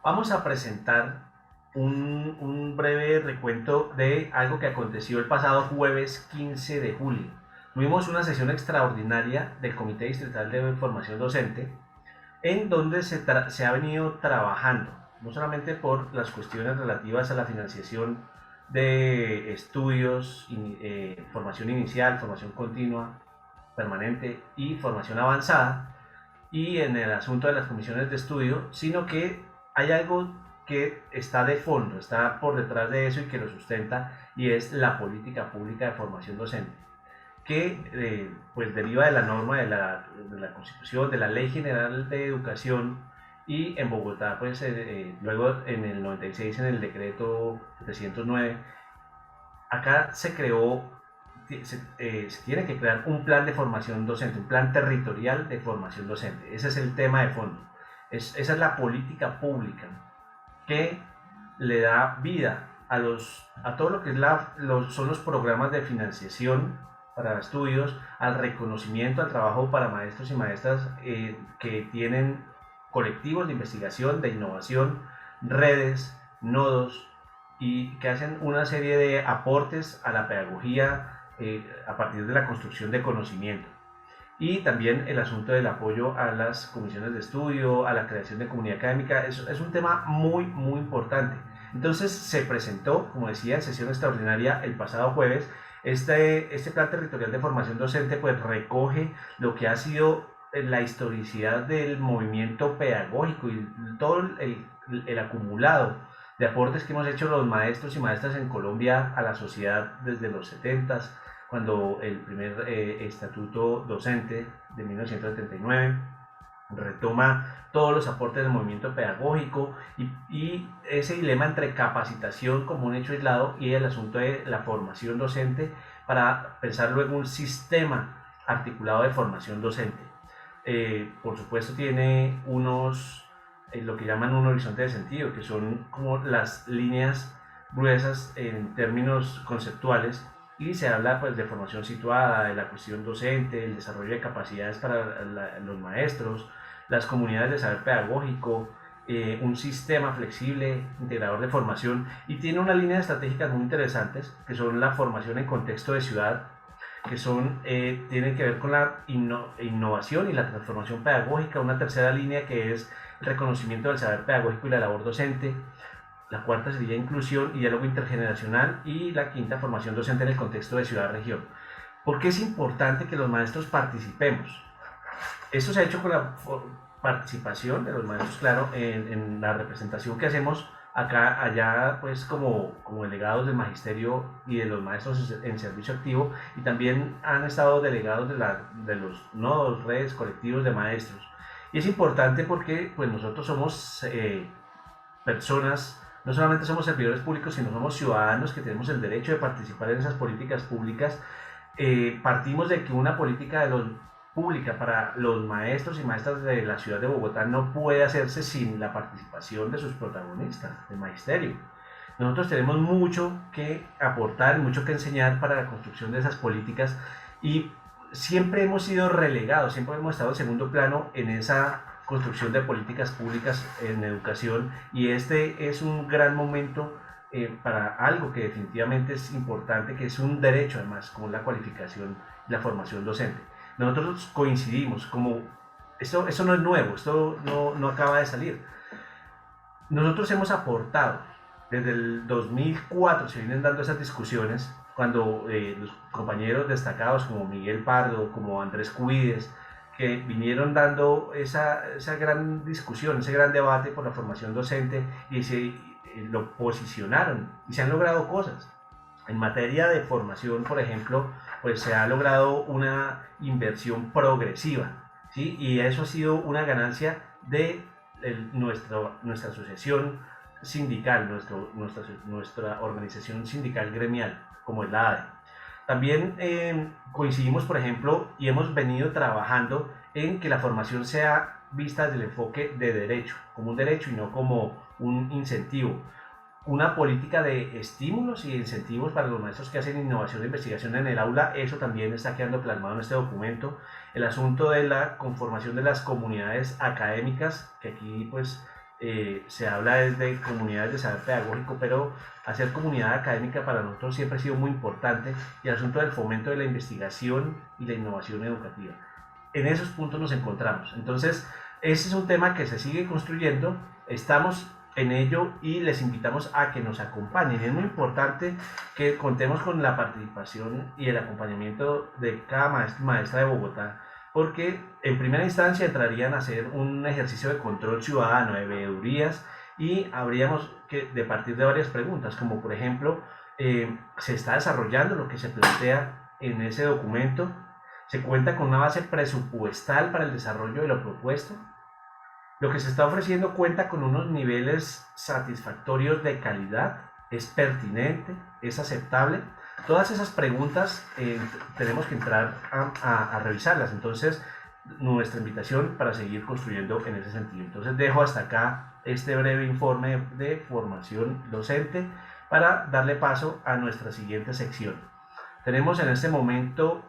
Vamos a presentar un breve recuento de algo que aconteció el pasado jueves 15 de julio. Tuvimos una sesión extraordinaria del Comité Distrital de Formación Docente, en donde se ha venido trabajando, no solamente por las cuestiones relativas a la financiación de estudios, formación inicial, formación continua, permanente y formación avanzada, y en el asunto de las comisiones de estudio, sino que hay algo que está de fondo, está por detrás de eso y que lo sustenta, y es la política pública de formación docente, que pues deriva de la norma de la Constitución, de la Ley General de Educación, y en Bogotá, pues luego en el 96 en el decreto 709, acá se creó, se tiene que crear un plan de formación docente, un plan territorial de formación docente. Ese es el tema de fondo. Esa es la política pública que le da vida a todo lo que son los programas de financiación para estudios, al reconocimiento, al trabajo para maestros y maestras que tienen colectivos de investigación, de innovación, redes, nodos, y que hacen una serie de aportes a la pedagogía a partir de la construcción de conocimiento. Y también el asunto del apoyo a las comisiones de estudio, a la creación de comunidad académica, es un tema muy, muy importante. Entonces se presentó, como decía, en sesión extraordinaria el pasado jueves, este plan territorial de formación docente, pues recoge lo que ha sido la historicidad del movimiento pedagógico y todo el acumulado de aportes que hemos hecho los maestros y maestras en Colombia a la sociedad desde los 70s, cuando el primer estatuto docente de 1979 retoma todos los aportes del movimiento pedagógico y ese dilema entre capacitación como un hecho aislado y el asunto de la formación docente para pensar luego un sistema articulado de formación docente. Por supuesto tiene unos, lo que llaman un horizonte de sentido, que son como las líneas gruesas en términos conceptuales, y se habla pues de formación situada, de la cuestión docente, el desarrollo de capacidades para los maestros, las comunidades de saber pedagógico, un sistema flexible, integrador de formación, y tiene unas líneas estratégicas muy interesantes, que son la formación en contexto de ciudad, que son, tienen que ver con la innovación y la transformación pedagógica, una tercera línea que es el reconocimiento del saber pedagógico y la labor docente, la cuarta sería inclusión y diálogo intergeneracional, y la quinta, formación docente en el contexto de ciudad-región. ¿Por qué es importante que los maestros participemos? Esto se ha hecho con la participación de los maestros, claro, en la representación que hacemos acá, allá, pues como delegados del magisterio y de los maestros en servicio activo, y también han estado delegados de los nodos, redes, colectivos de maestros. Y es importante porque pues nosotros somos personas, no solamente somos servidores públicos, sino somos ciudadanos que tenemos el derecho de participar en esas políticas públicas. Partimos de que una política pública para los maestros y maestras de la ciudad de Bogotá no puede hacerse sin la participación de sus protagonistas, del magisterio. Nosotros tenemos mucho que aportar, mucho que enseñar para la construcción de esas políticas, y siempre hemos sido relegados, siempre hemos estado en segundo plano en esa construcción de políticas públicas en educación, y este es un gran momento para algo que definitivamente es importante, que es un derecho además, como la cualificación y la formación docente. Nosotros coincidimos, como esto no es nuevo, esto no acaba de salir. Nosotros hemos aportado, desde el 2004 se vienen dando esas discusiones, cuando los compañeros destacados como Miguel Pardo, como Andrés Cubides, que vinieron dando esa gran discusión, ese gran debate por la formación docente, y lo posicionaron, y se han logrado cosas. En materia de formación, por ejemplo, pues se ha logrado una inversión progresiva, ¿sí? Y eso ha sido una ganancia de nuestra asociación sindical, nuestra organización sindical gremial, como es la ADE. También coincidimos, por ejemplo, y hemos venido trabajando en que la formación sea vista desde el enfoque de derecho, como un derecho y no como un incentivo. Una política de estímulos y incentivos para los maestros que hacen innovación e investigación en el aula, eso también está quedando plasmado en este documento. El asunto de la conformación de las comunidades académicas, que aquí pues se habla desde comunidades de saber pedagógico, pero hacer comunidad académica para nosotros siempre ha sido muy importante, y el asunto del fomento de la investigación y la innovación educativa. En esos puntos nos encontramos. Entonces, ese es un tema que se sigue construyendo, estamos en ello y les invitamos a que nos acompañen. Es muy importante que contemos con la participación y el acompañamiento de cada maestro y maestra de Bogotá, porque en primera instancia entrarían a hacer un ejercicio de control ciudadano, de veedurías, y habríamos que de partir de varias preguntas, como por ejemplo, ¿se está desarrollando lo que se plantea en ese documento? ¿Se cuenta con una base presupuestal para el desarrollo de lo propuesto? ¿Lo que se está ofreciendo cuenta con unos niveles satisfactorios de calidad? ¿Es pertinente? ¿Es aceptable? Todas esas preguntas tenemos que entrar a revisarlas. Entonces, nuestra invitación para seguir construyendo en ese sentido. Entonces, dejo hasta acá este breve informe de formación docente para darle paso a nuestra siguiente sección. Tenemos en este momento,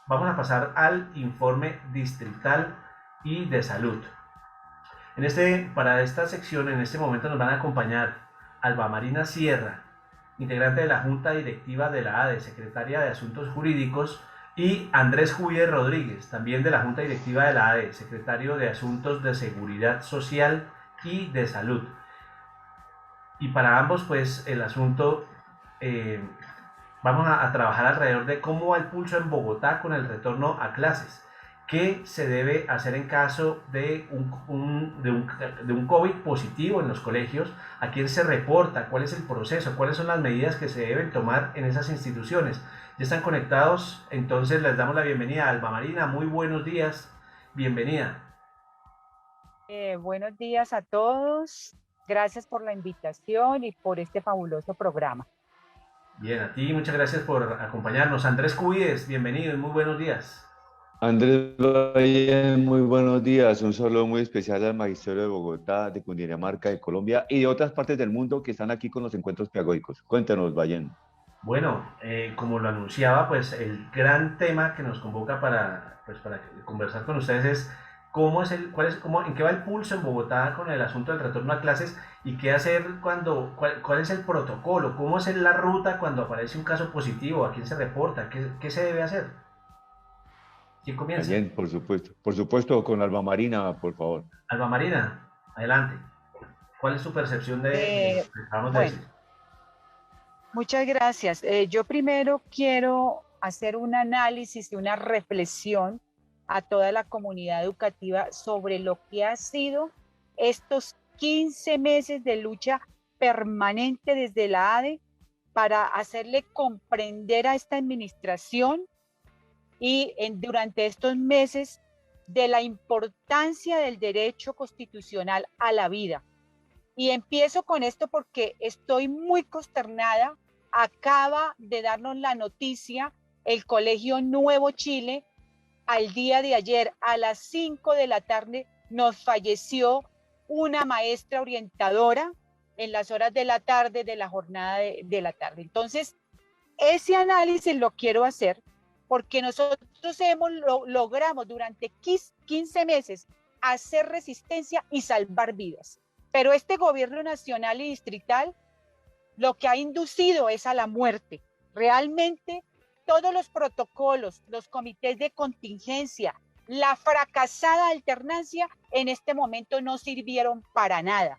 vamos a pasar al informe distrital y de salud. Para esta sección, en este momento nos van a acompañar Alba Marina Sierra, integrante de la Junta Directiva de la ADE, secretaria de Asuntos Jurídicos, y Andrés Cubides Rodríguez, también de la Junta Directiva de la ADE, secretario de Asuntos de Seguridad Social y de Salud. Y para ambos, pues, el asunto, vamos a trabajar alrededor de cómo va el pulso en Bogotá con el retorno a clases. ¿Qué se debe hacer en caso de un COVID positivo en los colegios? ¿A quién se reporta? ¿Cuál es el proceso? ¿Cuáles son las medidas que se deben tomar en esas instituciones? ¿Ya están conectados? Entonces les damos la bienvenida a Alba Marina. Muy buenos días. Bienvenida. Buenos días a todos. Gracias por la invitación y por este fabuloso programa. Bien, a ti muchas gracias por acompañarnos. Andrés Cubides, bienvenido y muy buenos días. Andrés Valle, muy buenos días. Un saludo muy especial al Magisterio de Bogotá, de Cundinamarca, de Colombia y de otras partes del mundo que están aquí con los encuentros pedagógicos. Cuéntanos, Valle. Bueno, como lo anunciaba, pues el gran tema que nos convoca para conversar con ustedes es en qué va el pulso en Bogotá con el asunto del retorno a clases y qué hacer cuál es el protocolo, cómo es la ruta cuando aparece un caso positivo, a quién se reporta, qué se debe hacer. ¿Quién comienza? Valle, por supuesto, con Alba Marina, por favor. Alba Marina, adelante. ¿Cuál es su percepción de lo que acabamos de decir? Muchas gracias. Yo primero quiero hacer un análisis y una reflexión a toda la comunidad educativa sobre lo que ha sido estos 15 meses de lucha permanente desde la ADE para hacerle comprender a esta administración durante estos meses de la importancia del derecho constitucional a la vida. Y empiezo con esto porque estoy muy consternada. Acaba de darnos la noticia el Colegio Nuevo Chile. Al día de ayer, a las 5 de la tarde, nos falleció una maestra orientadora en las horas de la tarde, de la jornada de la tarde. Entonces, ese análisis lo quiero hacer porque nosotros logramos durante 15 meses hacer resistencia y salvar vidas. Pero este gobierno nacional y distrital lo que ha inducido es a la muerte. Realmente todos los protocolos, los comités de contingencia, la fracasada alternancia en este momento no sirvieron para nada.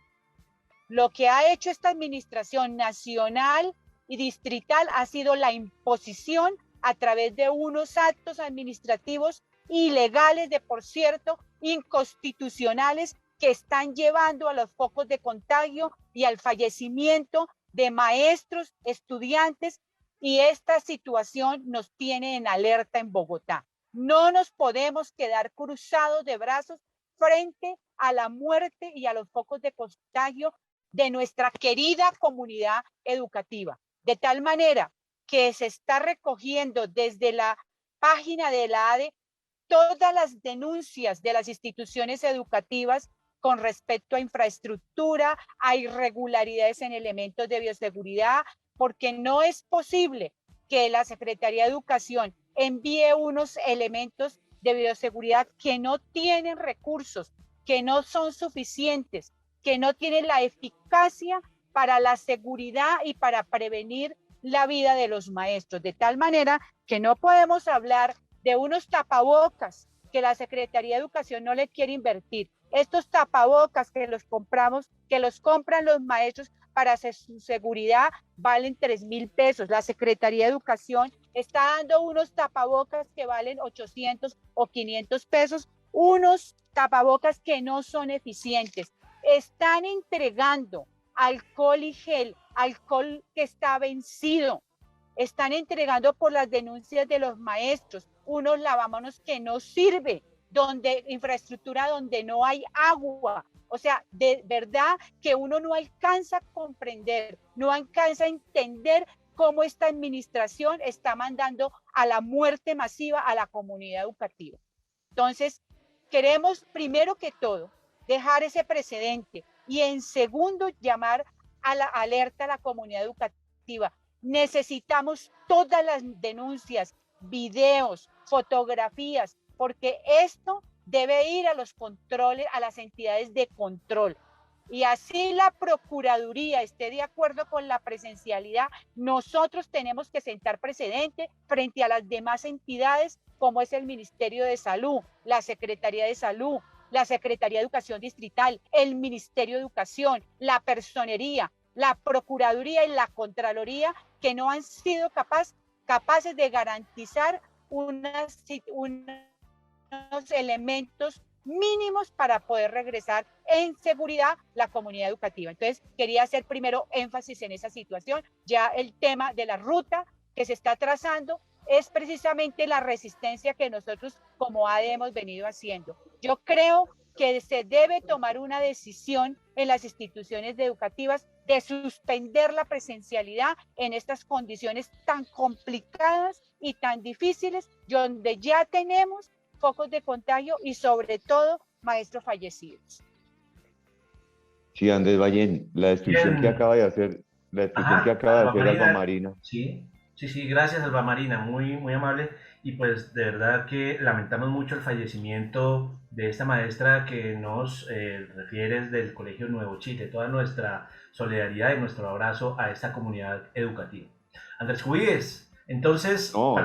Lo que ha hecho esta administración nacional y distrital ha sido la imposición a través de unos actos administrativos ilegales, por cierto, inconstitucionales, que están llevando a los focos de contagio y al fallecimiento de maestros, estudiantes, y esta situación nos tiene en alerta en Bogotá. No nos podemos quedar cruzados de brazos frente a la muerte y a los focos de contagio de nuestra querida comunidad educativa. De tal manera que se está recogiendo desde la página de la ADE todas las denuncias de las instituciones educativas con respecto a infraestructura, a irregularidades en elementos de bioseguridad, porque no es posible que la Secretaría de Educación envíe unos elementos de bioseguridad que no tienen recursos, que no son suficientes, que no tienen la eficacia para la seguridad y para prevenir la vida de los maestros, de tal manera que no podemos hablar de unos tapabocas que la Secretaría de Educación no le quiere invertir. Estos tapabocas que los compramos, que los compran los maestros para hacer su seguridad, valen 3.000 pesos. La Secretaría de Educación está dando unos tapabocas que valen 800 o 500 pesos, unos tapabocas que no son eficientes. Están entregando alcohol y gel, alcohol que está vencido. Están entregando por las denuncias de los maestros unos lavamanos que no sirve, infraestructura donde no hay agua. O sea, de verdad que uno no alcanza a comprender, no alcanza a entender cómo esta administración está mandando a la muerte masiva a la comunidad educativa. Entonces, queremos primero que todo dejar ese precedente y en segundo llamar a la alerta a la comunidad educativa. Necesitamos todas las denuncias, videos, fotografías, porque esto debe ir a los controles, a las entidades de control. Y así la Procuraduría esté de acuerdo con la presencialidad, nosotros tenemos que sentar precedente frente a las demás entidades, como es el Ministerio de Salud, la Secretaría de Salud, la Secretaría de Educación Distrital, el Ministerio de Educación, la Personería, la Procuraduría y la Contraloría, que no han sido capaces de garantizar unos elementos mínimos para poder regresar en seguridad la comunidad educativa. Entonces, quería hacer primero énfasis en esa situación. Ya el tema de la ruta que se está trazando es precisamente la resistencia que nosotros como ADE hemos venido haciendo. Yo creo que se debe tomar una decisión en las instituciones educativas de suspender la presencialidad en estas condiciones tan complicadas y tan difíciles, donde ya tenemos focos de contagio y sobre todo maestros fallecidos. Sí, Andrés Ballén, la descripción que Bien. acaba de hacer, la descripción que Ajá, acaba de Alba hacer Alba Marina. Marina. Sí, sí, sí, gracias Alba Marina, muy, muy amable. Y pues de verdad que lamentamos mucho el fallecimiento de esta maestra que nos refieres del Colegio Nuevo Chile. Toda nuestra solidaridad y nuestro abrazo a esta comunidad educativa. Andrés Cubides, entonces, No,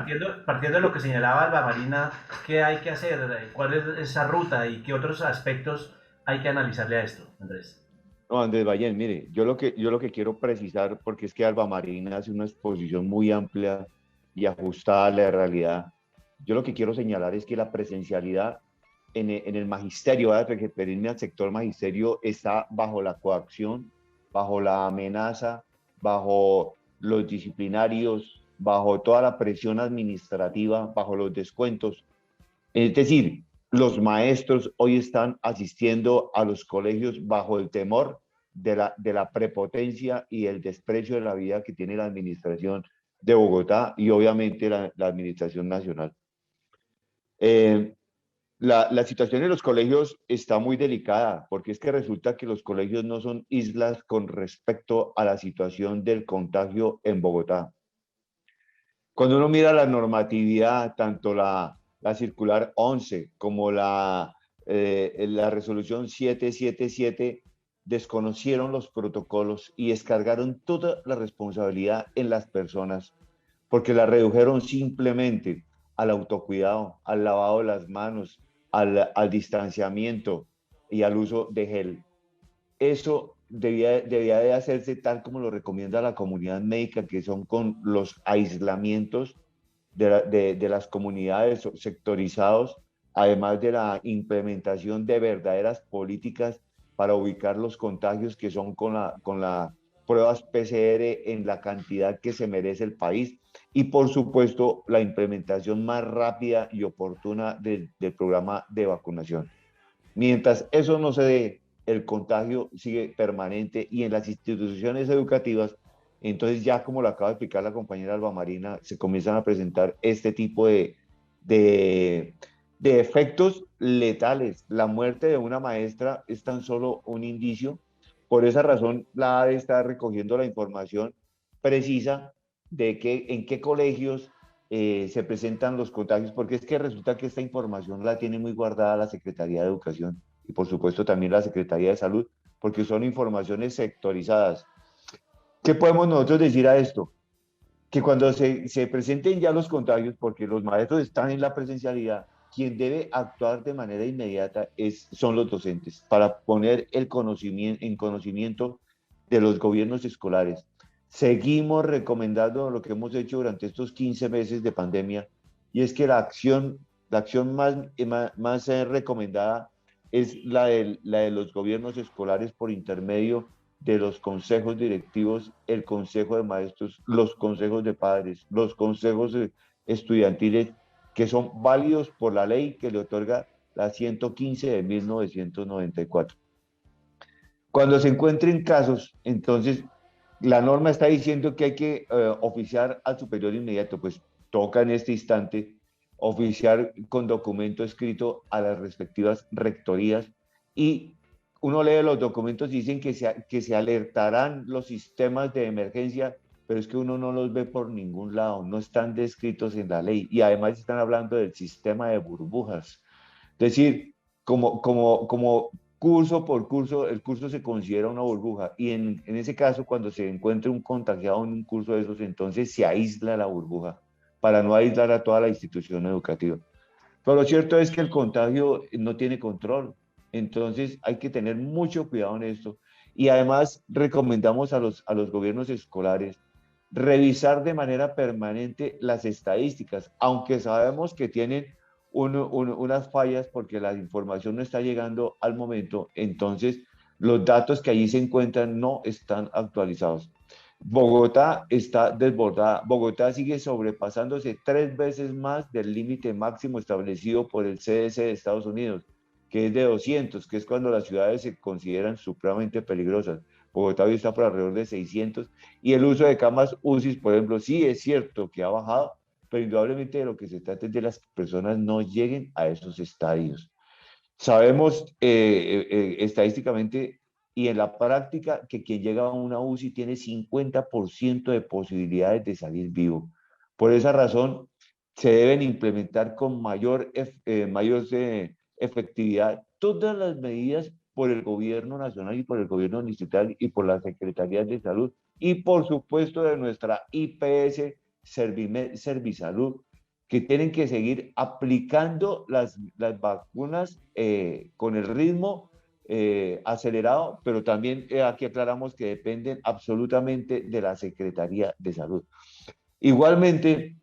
partiendo de lo que señalaba Alba Marina, ¿qué hay que hacer? ¿Cuál es esa ruta y qué otros aspectos hay que analizarle a esto, Andrés? no, Andrés Ballén, mire, yo lo que quiero precisar, porque es que Alba Marina hace una exposición muy amplia y ajustada a la realidad. Yo lo que quiero señalar es que la presencialidad en el magisterio, voy a referirme al sector magisterio, está bajo la coacción, bajo la amenaza, bajo los disciplinarios, bajo toda la presión administrativa, bajo los descuentos. Es decir, los maestros hoy están asistiendo a los colegios bajo el temor de la prepotencia y el desprecio de la vida que tiene la administración de Bogotá y obviamente la administración nacional. Eh, la situación en los colegios está muy delicada porque es que resulta que los colegios no son islas con respecto a la situación del contagio en Bogotá. Cuando uno mira la normatividad, tanto la circular 11 como la resolución 777 desconocieron los protocolos y descargaron toda la responsabilidad en las personas porque la redujeron simplemente al autocuidado, al lavado de las manos, al distanciamiento y al uso de gel. Eso debía de hacerse tal como lo recomienda la comunidad médica, que son con los aislamientos de las comunidades sectorizados, además de la implementación de verdaderas políticas para ubicar los contagios que son con la pruebas PCR en la cantidad que se merece el país y por supuesto la implementación más rápida y oportuna del programa de vacunación. Mientras eso no se dé, el contagio sigue permanente y en las instituciones educativas, entonces ya como lo acaba de explicar la compañera Alba Marina, se comienzan a presentar este tipo de, de efectos letales. La muerte de una maestra es tan solo un indicio. Por esa razón, la ADE está recogiendo la información precisa de en qué colegios se presentan los contagios, porque es que resulta que esta información la tiene muy guardada la Secretaría de Educación y por supuesto también la Secretaría de Salud, porque son informaciones sectorizadas. ¿Qué podemos nosotros decir a esto? Que cuando se presenten ya los contagios, porque los maestros están en la presencialidad, quien debe actuar de manera inmediata son los docentes, para poner en conocimiento de los gobiernos escolares. Seguimos recomendando lo que hemos hecho durante estos 15 meses de pandemia, y es que la acción más recomendada es la de los gobiernos escolares por intermedio de los consejos directivos, el consejo de maestros, los consejos de padres, los consejos estudiantiles, que son válidos por la ley que le otorga la 115 de 1994. Cuando se encuentren casos, entonces la norma está diciendo que hay que oficiar al superior inmediato, pues toca en este instante oficiar con documento escrito a las respectivas rectorías y uno lee los documentos y dicen que se alertarán los sistemas de emergencia, pero es que uno no los ve por ningún lado, no están descritos en la ley y además están hablando del sistema de burbujas. Es decir, como curso por curso, el curso se considera una burbuja y en ese caso cuando se encuentra un contagiado en un curso de esos, entonces se aísla la burbuja para no aislar a toda la institución educativa. Pero lo cierto es que el contagio no tiene control. Entonces hay que tener mucho cuidado en esto y además recomendamos a los gobiernos escolares revisar de manera permanente las estadísticas, aunque sabemos que tienen unas fallas porque la información no está llegando al momento, entonces los datos que allí se encuentran no están actualizados. Bogotá está desbordada, Bogotá sigue sobrepasándose 3 veces más del límite máximo establecido por el CDC de Estados Unidos, que es de 200, que es cuando las ciudades se consideran supremamente peligrosas. Bogotá hoy está por alrededor de 600, y el uso de camas UCI, por ejemplo, sí es cierto que ha bajado, pero indudablemente de lo que se trata es de las personas no lleguen a esos estadios. Sabemos estadísticamente y en la práctica que quien llega a una UCI tiene 50% de posibilidades de salir vivo. Por esa razón, se deben implementar con mayor efectividad todas las medidas por el gobierno nacional y por el gobierno distrital y por las secretarías de salud y por supuesto de nuestra IPS Servisalud, que tienen que seguir aplicando las vacunas con el ritmo acelerado, pero también aquí aclaramos que dependen absolutamente de la Secretaría de Salud. Igualmente,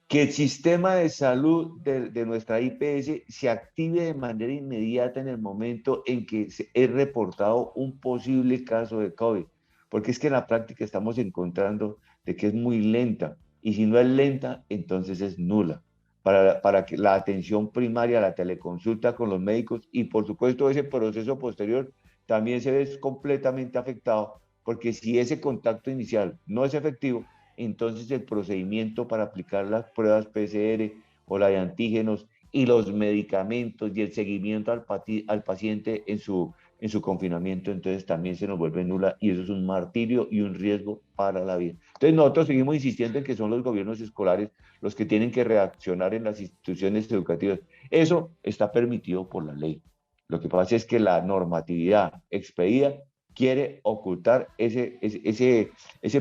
que el sistema de salud de nuestra IPS se active de manera inmediata en el momento en que es reportado un posible caso de COVID, porque es que en la práctica estamos encontrando de que es muy lenta, y si no es lenta, entonces es nula para que la atención primaria, la teleconsulta con los médicos y por supuesto ese proceso posterior también se ve completamente afectado, porque si ese contacto inicial no es efectivo, entonces el procedimiento para aplicar las pruebas PCR o la de antígenos y los medicamentos y el seguimiento al paciente en su confinamiento, entonces también se nos vuelve nula, y eso es un martirio y un riesgo para la vida. Entonces nosotros seguimos insistiendo en que son los gobiernos escolares los que tienen que reaccionar en las instituciones educativas. Eso está permitido por la ley. Lo que pasa es que la normatividad expedida quiere ocultar ese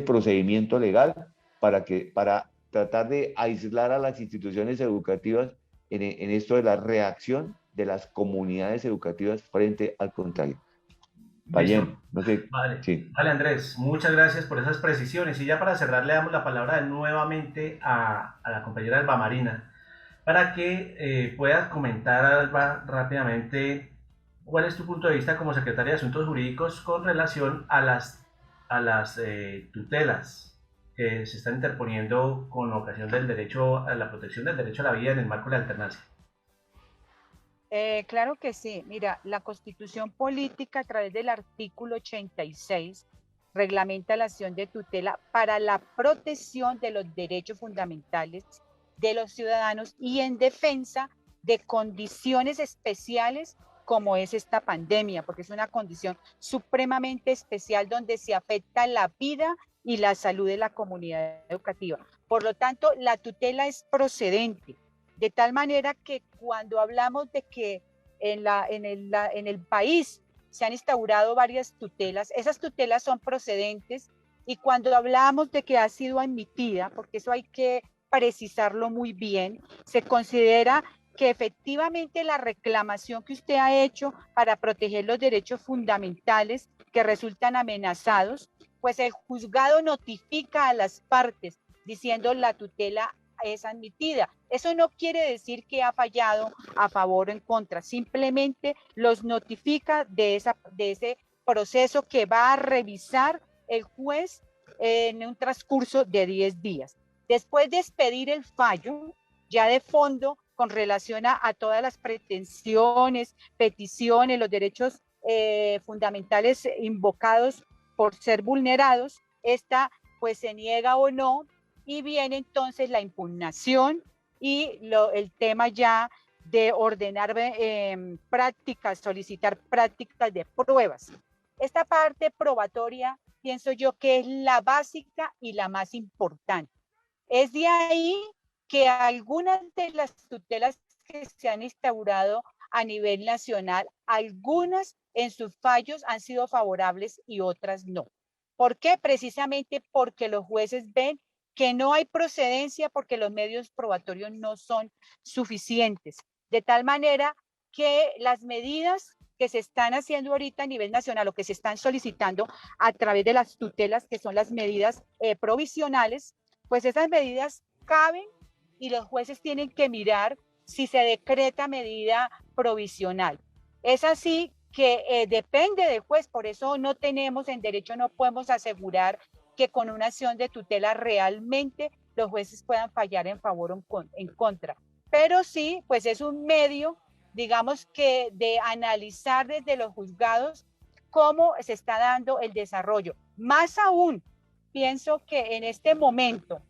procedimiento legal para tratar de aislar a las instituciones educativas en esto de la reacción de las comunidades educativas frente al contagio. Vayan, no sé. Vale, Sí. vale, Andrés, muchas gracias por esas precisiones. Y ya para cerrar, le damos la palabra nuevamente a la compañera Alba Marina para que puedas comentar, Alba, rápidamente cuál es tu punto de vista como secretaria de Asuntos Jurídicos con relación a las tutelas que se están interponiendo con ocasión del derecho a la protección del derecho a la vida en el marco de la alternancia. Claro que sí. Mira, la Constitución Política a través del artículo 86 reglamenta la acción de tutela para la protección de los derechos fundamentales de los ciudadanos y en defensa de condiciones especiales como es esta pandemia, porque es una condición supremamente especial donde se afecta la vida y la salud de la comunidad educativa. Por lo tanto, la tutela es procedente, de tal manera que cuando hablamos de que en el país se han instaurado varias tutelas, esas tutelas son procedentes, y cuando hablamos de que ha sido admitida, porque eso hay que precisarlo muy bien, se considera que efectivamente la reclamación que usted ha hecho para proteger los derechos fundamentales que resultan amenazados, pues el juzgado notifica a las partes diciendo la tutela es admitida. Eso no quiere decir que ha fallado a favor o en contra, simplemente los notifica de ese proceso que va a revisar el juez en un transcurso de 10 días. Después de expedir el fallo, ya de fondo, con relación a todas las pretensiones, peticiones, los derechos fundamentales invocados por ser vulnerados, esta pues se niega o no, y viene entonces la impugnación y el tema ya de ordenar prácticas, solicitar prácticas de pruebas. Esta parte probatoria pienso yo que es la básica y la más importante. Es de ahí que algunas de las tutelas que se han instaurado a nivel nacional, algunas en sus fallos han sido favorables y otras no. ¿Por qué? Precisamente porque los jueces ven que no hay procedencia porque los medios probatorios no son suficientes. De tal manera que las medidas que se están haciendo ahorita a nivel nacional o que se están solicitando a través de las tutelas, que son las medidas provisionales, pues esas medidas caben y los jueces tienen que mirar si se decreta medida provisional. Es así que depende del juez, por eso no tenemos en derecho, no podemos asegurar que con una acción de tutela realmente los jueces puedan fallar en favor o en contra. Pero sí, pues es un medio digamos que de analizar desde los juzgados cómo se está dando el desarrollo. Más aún, pienso que en este momento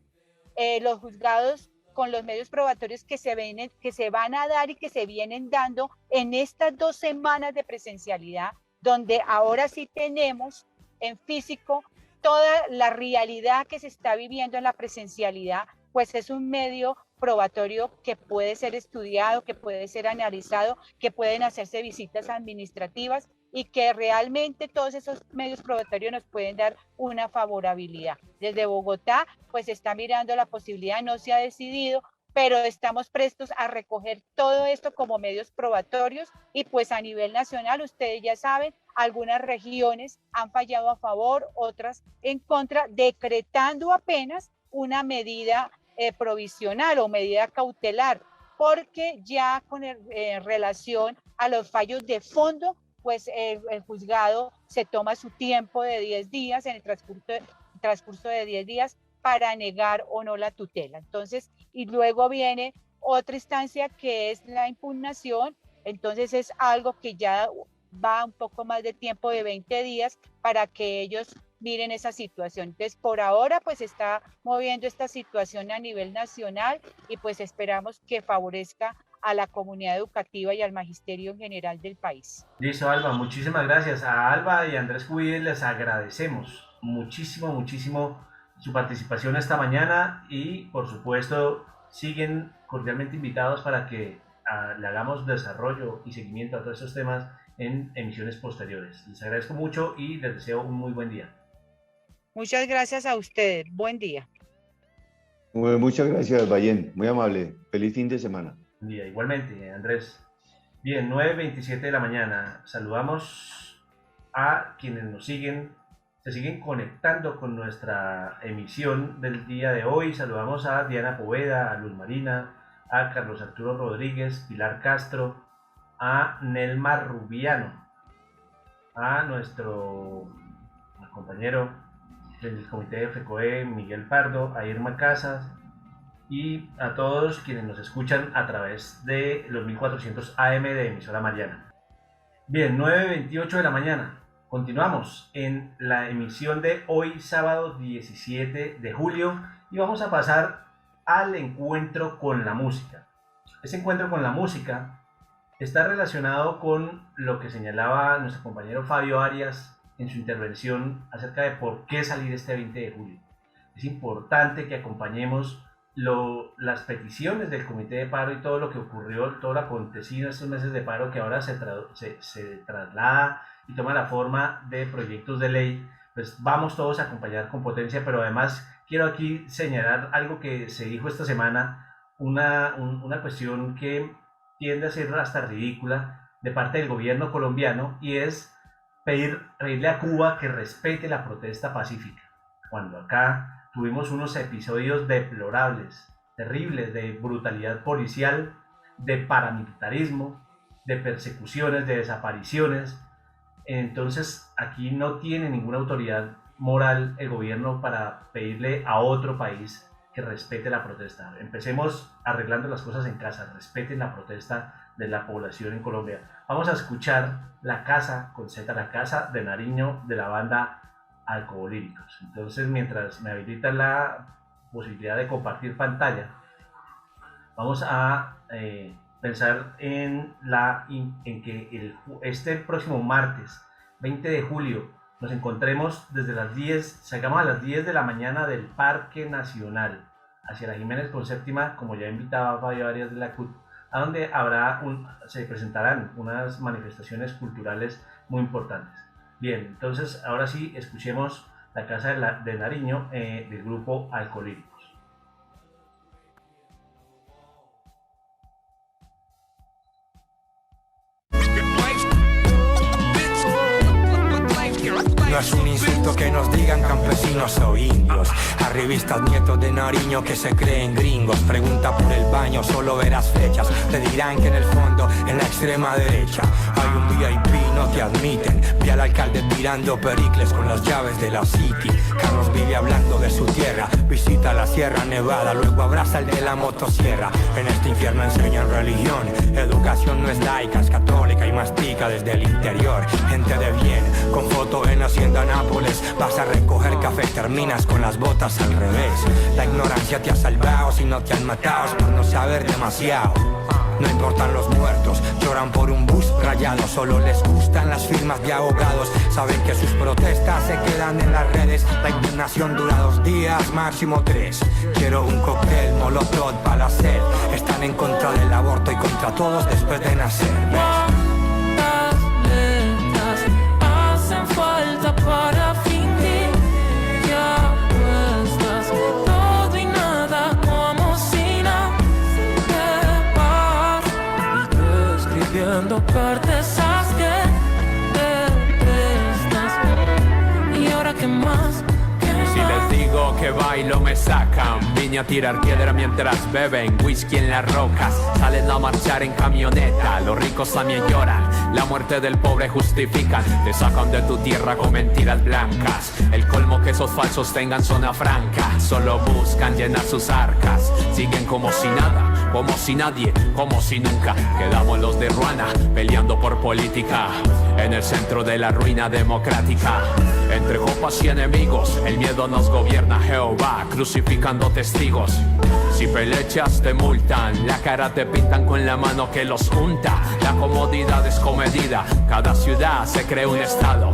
los juzgados con los medios probatorios que se van a dar y que se vienen dando en estas 2 semanas de presencialidad, donde ahora sí tenemos en físico toda la realidad que se está viviendo en la presencialidad, pues es un medio probatorio que puede ser estudiado, que puede ser analizado, que pueden hacerse visitas administrativas y que realmente todos esos medios probatorios nos pueden dar una favorabilidad. Desde Bogotá, pues se está mirando la posibilidad, no se ha decidido, pero estamos prestos a recoger todo esto como medios probatorios y pues a nivel nacional, ustedes ya saben, algunas regiones han fallado a favor, otras en contra, decretando apenas una medida provisional o medida cautelar, porque ya con relación a los fallos de fondo, pues el juzgado se toma su tiempo de 10 días, en el transcurso de 10 días, para negar o no la tutela. Entonces, y luego viene otra instancia que es la impugnación, entonces es algo que ya va un poco más de tiempo de 20 días para que ellos miren esa situación. Entonces, por ahora, pues está moviendo esta situación a nivel nacional y pues esperamos que favorezca a la comunidad educativa y al magisterio en general del país. Listo, Alba, muchísimas gracias. A Alba y a Andrés Cubides les agradecemos muchísimo su participación esta mañana y por supuesto siguen cordialmente invitados para que le hagamos desarrollo y seguimiento a todos estos temas en emisiones posteriores. Les agradezco mucho y les deseo un muy buen día. Muchas gracias a ustedes. Buen día. Muchas gracias, Bayén. Muy amable. Feliz fin de semana. Buen día. Igualmente, Andrés. Bien, 9:27 de la mañana. Saludamos a quienes nos siguen, se siguen conectando con nuestra emisión del día de hoy. Saludamos a Diana Poveda, a Luz Marina, a Carlos Arturo Rodríguez, Pilar Castro, a Nelma Rubiano, a nuestro compañero del comité de FECOE, Miguel Pardo, a Irma Casas y a todos quienes nos escuchan a través de los 1400 AM de emisora Mariana. Bien, 9:28 de la mañana. Continuamos en la emisión de hoy, sábado 17 de julio, y vamos a pasar al encuentro con la música. Ese encuentro con la música está relacionado con lo que señalaba nuestro compañero Fabio Arias en su intervención acerca de por qué salir este 20 de julio. Es importante que acompañemos las peticiones del comité de paro y todo lo que ocurrió, todo lo acontecido en estos meses de paro que ahora se traslada y toma la forma de proyectos de ley. Pues vamos todos a acompañar con potencia, pero además quiero aquí señalar algo que se dijo esta semana, una cuestión que tiende a ser hasta ridícula de parte del gobierno colombiano, y es pedirle a Cuba que respete la protesta pacífica, cuando acá tuvimos unos episodios deplorables, terribles, de brutalidad policial, de paramilitarismo, de persecuciones, de desapariciones. Entonces aquí no tiene ninguna autoridad moral el gobierno para pedirle a otro país que respete la protesta. Empecemos arreglando las cosas en casa, respeten la protesta de la población en Colombia. Vamos a escuchar La Casa, con Z, La Casa de Nariño, de la banda Alcoholíricos. Entonces, mientras me habilita la posibilidad de compartir pantalla, vamos a pensar en que este próximo martes 20 de julio nos encontremos desde las 10, salgamos a las 10 de la mañana del Parque Nacional hacia la Jiménez con Séptima, como ya invitaba Fabio Arias de la CUT, a donde se presentarán unas manifestaciones culturales muy importantes. Bien, entonces ahora sí escuchemos La Casa de Nariño del grupo Alcoholíricos. No es un insulto que nos digan campesinos o indios. Arribistas nietos de Nariño que se creen gringos. Pregunta por el baño, solo verás flechas. Te dirán que en el fondo, en la extrema derecha, hay un VIP, no te admiten. Vi al alcalde tirando pericles con las llaves de la City. Carlos vive hablando de su tierra. Visita la Sierra Nevada, luego abraza el de la motosierra. En este infierno enseñan religión. Educación no es laica, es católica y mastica desde el interior. Gente de bien, con foto en Hacienda Nápoles. Vas a recoger café, terminas con las botas al revés. La ignorancia te ha salvado si no te han matado por no saber demasiado. No importan los muertos, lloran por un bus rayado. Solo les gustan las firmas de abogados. Saben que sus protestas se quedan en las redes. La indignación dura 2 días, máximo 3. Quiero un cóctel molotov para la sed. Están en contra del aborto y contra todos después de nacer. ¿Cuántas letras hacen falta para fingir que apuestas todo y nada como si nada? Escribiendo cartas que detestas. Y ahora qué más. Si les digo que bailo me sacan. Vine a tirar piedra mientras beben whisky en las rocas. Salen a marchar en camioneta. Los ricos también lloran. La muerte del pobre justifican. Te sacan de tu tierra con mentiras blancas. El colmo que esos falsos tengan zona franca. Solo buscan llenar sus arcas. Siguen como si nada, como si nadie, como si nunca. Quedamos los de Ruana peleando por política. En el centro de la ruina democrática. Entre copas y enemigos, el miedo nos gobierna. Jehová crucificando testigos. Si pelechas te multan, la cara te pintan con la mano que los junta. La comodidad es comedida, cada ciudad se cree un estado.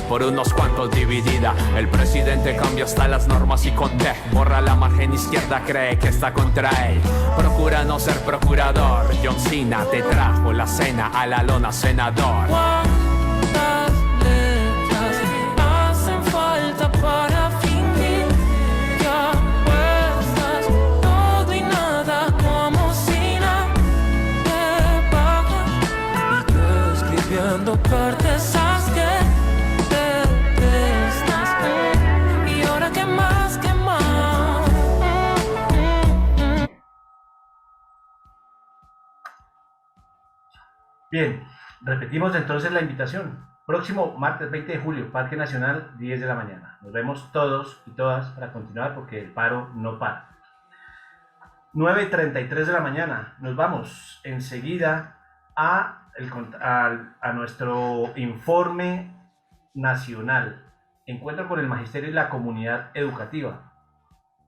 Por unos cuantos dividida, el presidente cambia hasta las normas y con T borra la margen izquierda, cree que está contra él. Procura no ser procurador, John Cena te trajo la cena a la lona senador. ¿Cuántas letras hacen falta para fingir que apuestas todo y nada como si nada te pagan? Y que escribiendo cartas que detestas. Y ahora qué más, qué más. Bien, repetimos entonces la invitación. Próximo martes 20 de julio, Parque Nacional, 10 de la mañana. Nos vemos todos y todas para continuar porque el paro no para. 9:33 de la mañana. Nos vamos enseguida a nuestro informe nacional. Encuentro con el magisterio y la comunidad educativa.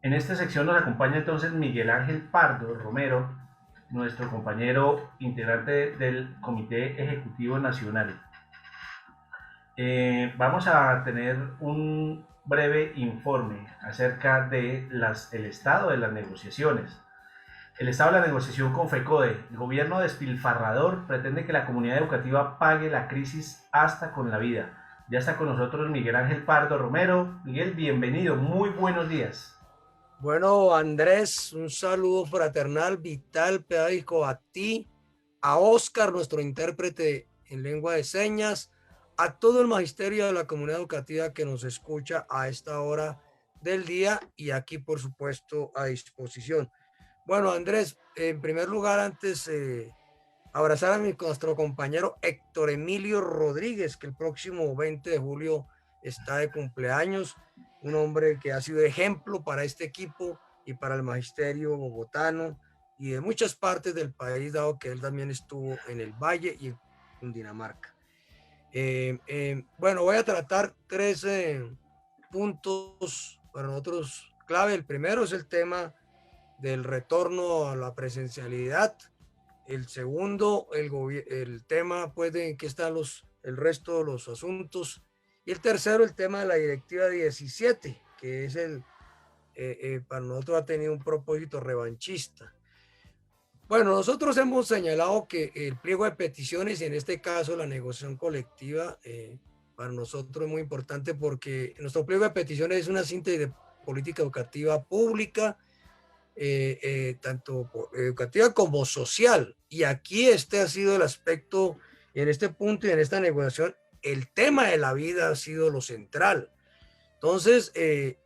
En esta sección nos acompaña entonces Miguel Ángel Pardo Romero, nuestro compañero integrante del Comité Ejecutivo Nacional. Vamos a tener un breve informe acerca de el estado de las negociaciones. El estado de la negociación con FECODE. El gobierno despilfarrador pretende que la comunidad educativa pague la crisis hasta con la vida. Ya está con nosotros Miguel Ángel Pardo Romero. Miguel, bienvenido, muy buenos días. Bueno, Andrés, un saludo fraternal, vital, pedagógico a ti, a Oscar, nuestro intérprete en lengua de señas, a todo el magisterio de la comunidad educativa que nos escucha a esta hora del día y aquí, por supuesto, a disposición. Bueno, Andrés, en primer lugar, antes abrazar a nuestro compañero Héctor Emilio Rodríguez, que el próximo 20 de julio está de cumpleaños. Un hombre que ha sido ejemplo para este equipo y para el magisterio bogotano y de muchas partes del país, dado que él también estuvo en el Valle y en Cundinamarca. Bueno, voy a tratar 3 puntos para nosotros clave. El primero es el tema del retorno a la presencialidad. El segundo, el tema pues de en qué están el resto de los asuntos. Y el tercero, el tema de la directiva 17, que es para nosotros ha tenido un propósito revanchista. Bueno, nosotros hemos señalado que el pliego de peticiones, y en este caso la negociación colectiva, para nosotros es muy importante porque nuestro pliego de peticiones es una síntesis de política educativa pública, tanto educativa como social. Y aquí este ha sido el aspecto, en este punto y en esta negociación, el tema de la vida ha sido lo central. Entonces,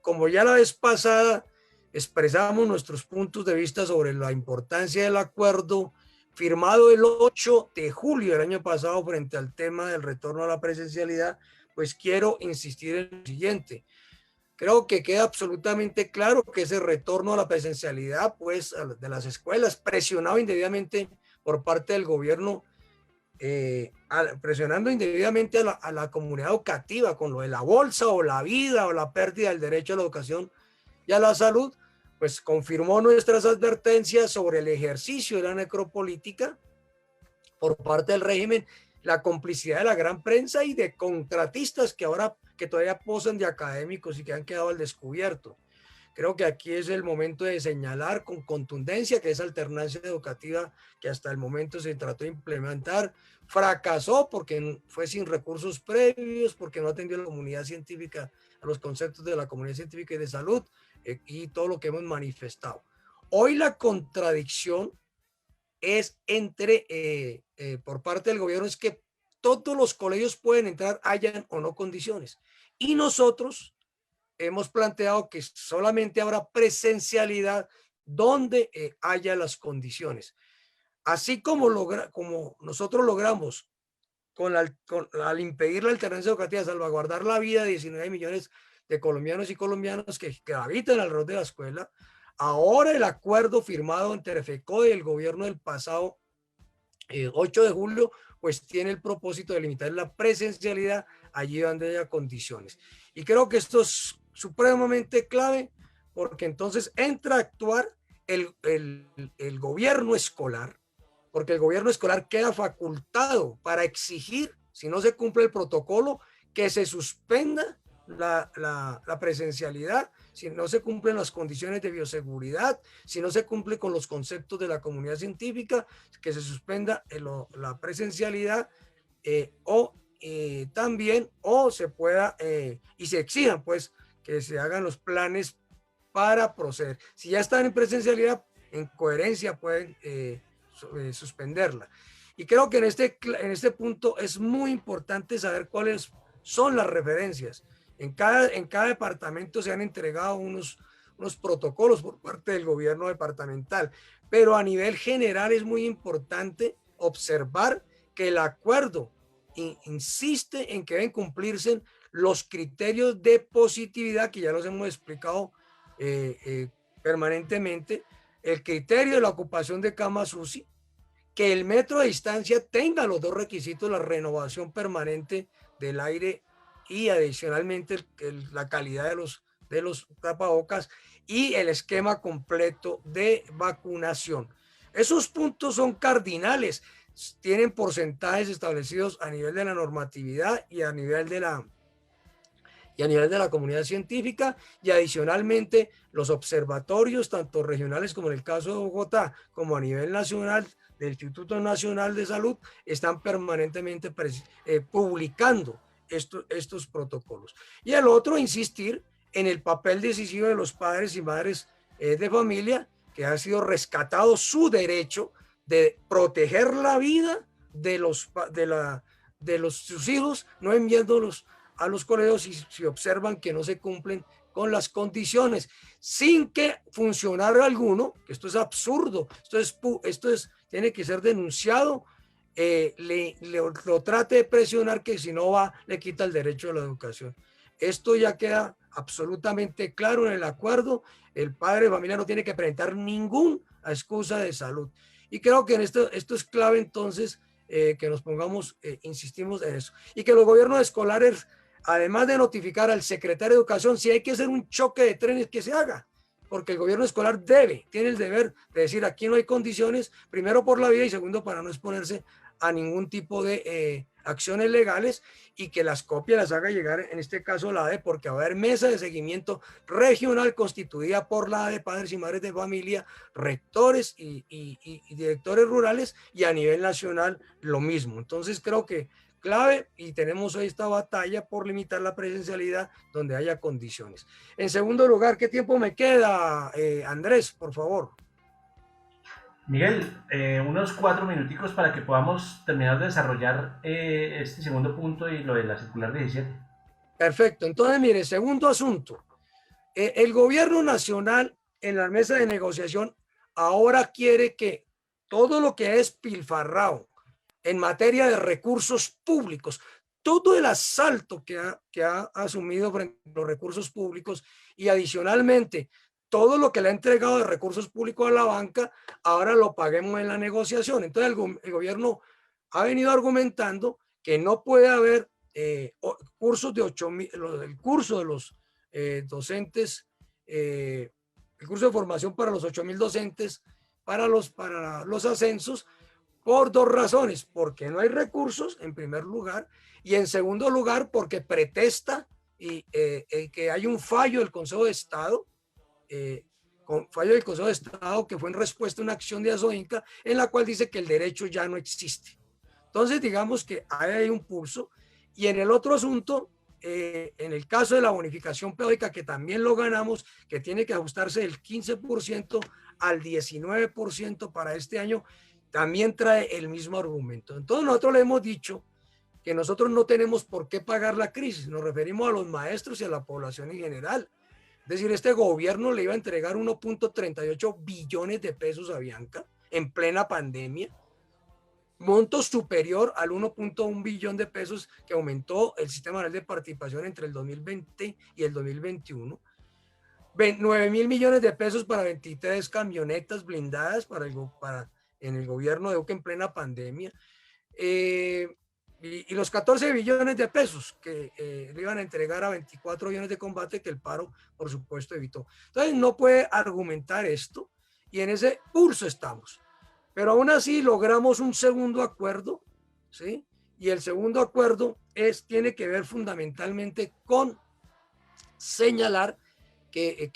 como ya la vez pasada expresamos nuestros puntos de vista sobre la importancia del acuerdo firmado el 8 de julio del año pasado frente al tema del retorno a la presencialidad, pues quiero insistir en lo siguiente. Creo que queda absolutamente claro que ese retorno a la presencialidad, pues, de las escuelas, presionado indebidamente por parte del gobierno, presionando indebidamente a la comunidad educativa con lo de la bolsa o la vida o la pérdida del derecho a la educación y a la salud, pues confirmó nuestras advertencias sobre el ejercicio de la necropolítica por parte del régimen, la complicidad de la gran prensa y de contratistas que todavía posan de académicos y que han quedado al descubierto. Creo que aquí es el momento de señalar con contundencia que esa alternancia educativa que hasta el momento se trató de implementar fracasó porque fue sin recursos previos, porque no atendió a la comunidad científica, a los conceptos de la comunidad científica y de salud y todo lo que hemos manifestado. Hoy la contradicción es por parte del gobierno es que todos los colegios pueden entrar, hayan o no condiciones. Y nosotros hemos planteado que solamente habrá presencialidad donde haya las condiciones. Así como nosotros logramos al impedir la alternancia educativa, salvaguardar la vida de 19 millones de colombianos y colombianas que habitan alrededor de la escuela, ahora el acuerdo firmado entre FECODE y el gobierno del pasado 8 de julio, pues tiene el propósito de limitar la presencialidad allí donde haya condiciones. Y creo que esto es supremamente clave porque entonces entra a actuar el gobierno escolar, porque el gobierno escolar queda facultado para exigir, si no se cumple el protocolo, que se suspenda la presencialidad, si no se cumplen las condiciones de bioseguridad, si no se cumple con los conceptos de la comunidad científica, que se suspenda la presencialidad también se pueda y se exijan pues que se hagan los planes para proceder. Si ya están en presencialidad, en coherencia pueden suspenderla. Y creo que en este punto es muy importante saber cuáles son las referencias. En cada departamento se han entregado unos protocolos por parte del gobierno departamental, pero a nivel general es muy importante observar que el acuerdo insiste en que deben cumplirse los criterios de positividad que ya los hemos explicado permanentemente, el criterio de la ocupación de camas UCI, que el metro de distancia tenga los dos requisitos, la renovación permanente del aire y adicionalmente la calidad de los tapabocas y el esquema completo de vacunación. Esos puntos son cardinales, tienen porcentajes establecidos a nivel de la normatividad y a nivel de la comunidad científica, y adicionalmente los observatorios, tanto regionales como en el caso de Bogotá, como a nivel nacional del Instituto Nacional de Salud, están permanentemente publicando estos protocolos. Y el otro, insistir en el papel decisivo de los padres y madres de familia, que ha sido rescatado su derecho de proteger la vida de sus hijos, no enviándolos a los colegios si observan que no se cumplen con las condiciones, sin que funcionario alguno, que esto es absurdo, tiene que ser denunciado, lo trate de presionar, que si no va, le quita el derecho a la educación. Esto ya queda absolutamente claro en el acuerdo. El padre de familia no tiene que presentar ninguna excusa de salud. Y creo que esto es clave entonces, que nos pongamos, insistimos en eso. Y que los gobiernos escolares, además de notificar al secretario de Educación, si hay que hacer un choque de trenes, que se haga. Porque el gobierno escolar tiene el deber de decir aquí no hay condiciones, primero por la vida y segundo para no exponerse a ningún tipo de acciones legales, y que las copias las haga llegar, en este caso la ADE, porque va a haber mesa de seguimiento constituida por la ADE, padres y madres de familia, rectores y directores rurales, y a nivel nacional lo mismo. Entonces creo que clave, y tenemos hoy esta batalla por limitar la presencialidad donde haya condiciones. En segundo lugar, ¿qué tiempo me queda, Andrés, por favor? Miguel, unos 4 minuticos para que podamos terminar de desarrollar este segundo punto y lo de la circular 17. Perfecto. Entonces, mire, segundo asunto. El gobierno nacional en la mesa de negociación ahora quiere que todo lo que es pilfarrao en materia de recursos públicos, todo el asalto que ha asumido frente a los recursos públicos y adicionalmente todo lo que le ha entregado de recursos públicos a la banca, ahora lo paguemos en la negociación. Entonces el gobierno ha venido argumentando que no puede haber cursos de 8.000, el curso de los docentes, el curso de formación para los 8.000 docentes, para los ascensos, por dos razones: porque no hay recursos, en primer lugar, y en segundo lugar, porque pretesta que hay un fallo del Consejo de Estado, que fue en respuesta a una acción de Asoinca, en la cual dice que el derecho ya no existe. Entonces, digamos que hay un pulso. Y en el otro asunto, en el caso de la bonificación pedagógica, que también lo ganamos, que tiene que ajustarse del 15% al 19% para este año, también trae el mismo argumento. Entonces nosotros le hemos dicho que nosotros no tenemos por qué pagar la crisis, nos referimos a los maestros y a la población en general. Es decir, este gobierno le iba a entregar 1.38 billones de pesos a Bianca en plena pandemia, monto superior al 1.1 billón de pesos que aumentó el Sistema Nacional de Participación entre el 2020 y el 2021. 9.000 millones de pesos para 23 camionetas blindadas en el gobierno de Duque en plena pandemia. Y los 14 billones de pesos que le iban a entregar a 24 billones de combate que el paro, por supuesto, evitó. Entonces no puede argumentar esto y en ese pulso estamos. Pero aún así logramos un segundo acuerdo, ¿sí? Y el segundo acuerdo tiene que ver fundamentalmente con señalar que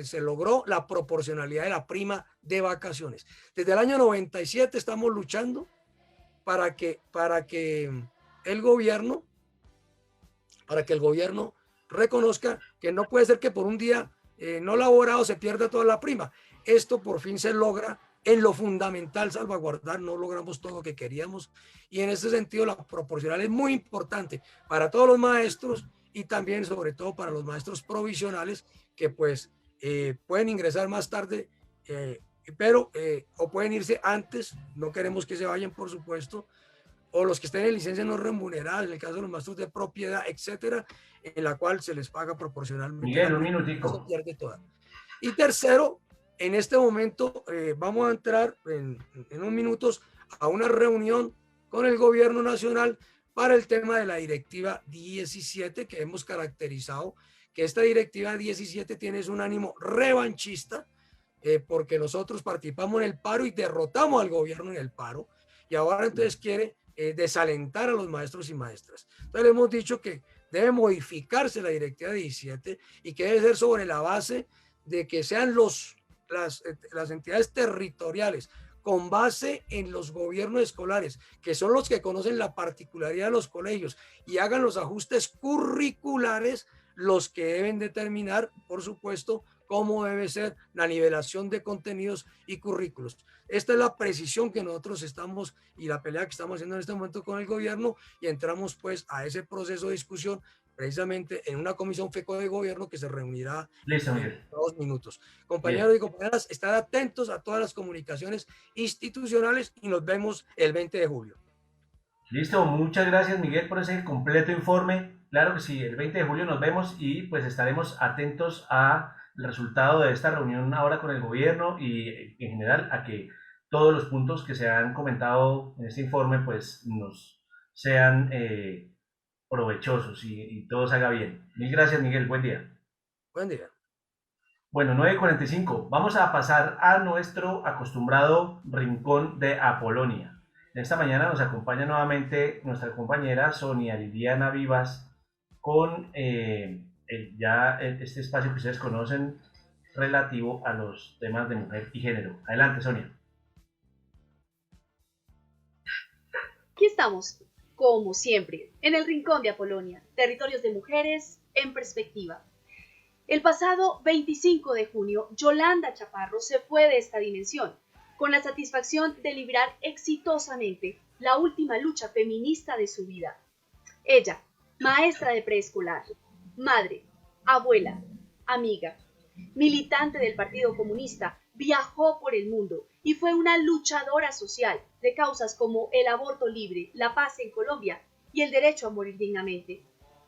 se logró la proporcionalidad de la prima de vacaciones. Desde el año 97 estamos luchando para que el gobierno reconozca que no puede ser que por un día no laborado se pierda toda la prima. Esto por fin se logra. En lo fundamental, salvaguardar, no logramos todo lo que queríamos, y en ese sentido la proporcional es muy importante para todos los maestros y también sobre todo para los maestros provisionales que pues pueden ingresar más tarde, pero o pueden irse antes, no queremos que se vayan, por supuesto, o los que estén en licencia no remunerada, en el caso de los maestros de propiedad, etcétera, en la cual se les paga proporcionalmente. Miguel, un minutico. Se pierde toda. Y tercero, en este momento vamos a entrar en unos minutos a una reunión con el gobierno nacional para el tema de la directiva 17, que hemos caracterizado que esta directiva 17 tiene un ánimo revanchista, porque nosotros participamos en el paro y derrotamos al gobierno en el paro, y ahora entonces quiere desalentar a los maestros y maestras. Entonces le hemos dicho que debe modificarse la directiva 17 y que debe ser sobre la base de que sean las entidades territoriales, con base en los gobiernos escolares, que son los que conocen la particularidad de los colegios, y hagan los ajustes curriculares, los que deben determinar, por supuesto, cómo debe ser la nivelación de contenidos y currículos. Esta es la precisión que nosotros estamos y la pelea que estamos haciendo en este momento con el gobierno, y entramos pues a ese proceso de discusión precisamente en una comisión FECO de gobierno que se reunirá en 2 minutos. Compañeros Bien. Y compañeras, estar atentos a todas las comunicaciones institucionales y nos vemos el 20 de julio. Listo, muchas gracias Miguel por ese completo informe. Claro que sí, el 20 de julio nos vemos y pues estaremos atentos al resultado de esta reunión ahora con el gobierno y en general a que todos los puntos que se han comentado en este informe pues nos sean provechosos y todo se haga bien. Mil gracias, Miguel. Buen día. Buen día. Bueno, 9:45. Vamos a pasar a nuestro acostumbrado rincón de Apolonia. En esta mañana nos acompaña nuevamente nuestra compañera Sonia Liliana Vivas con este espacio que ustedes conocen relativo a los temas de mujer y género. Adelante, Sonia. Aquí estamos, como siempre, en el Rincón de Apolonia, territorios de mujeres en perspectiva. El pasado 25 de junio, Yolanda Chaparro se fue de esta dimensión, con la satisfacción de librar exitosamente la última lucha feminista de su vida. Ella, maestra de preescolar, madre, abuela, amiga, militante del Partido Comunista, viajó por el mundo y fue una luchadora social de causas como el aborto libre, la paz en Colombia y el derecho a morir dignamente.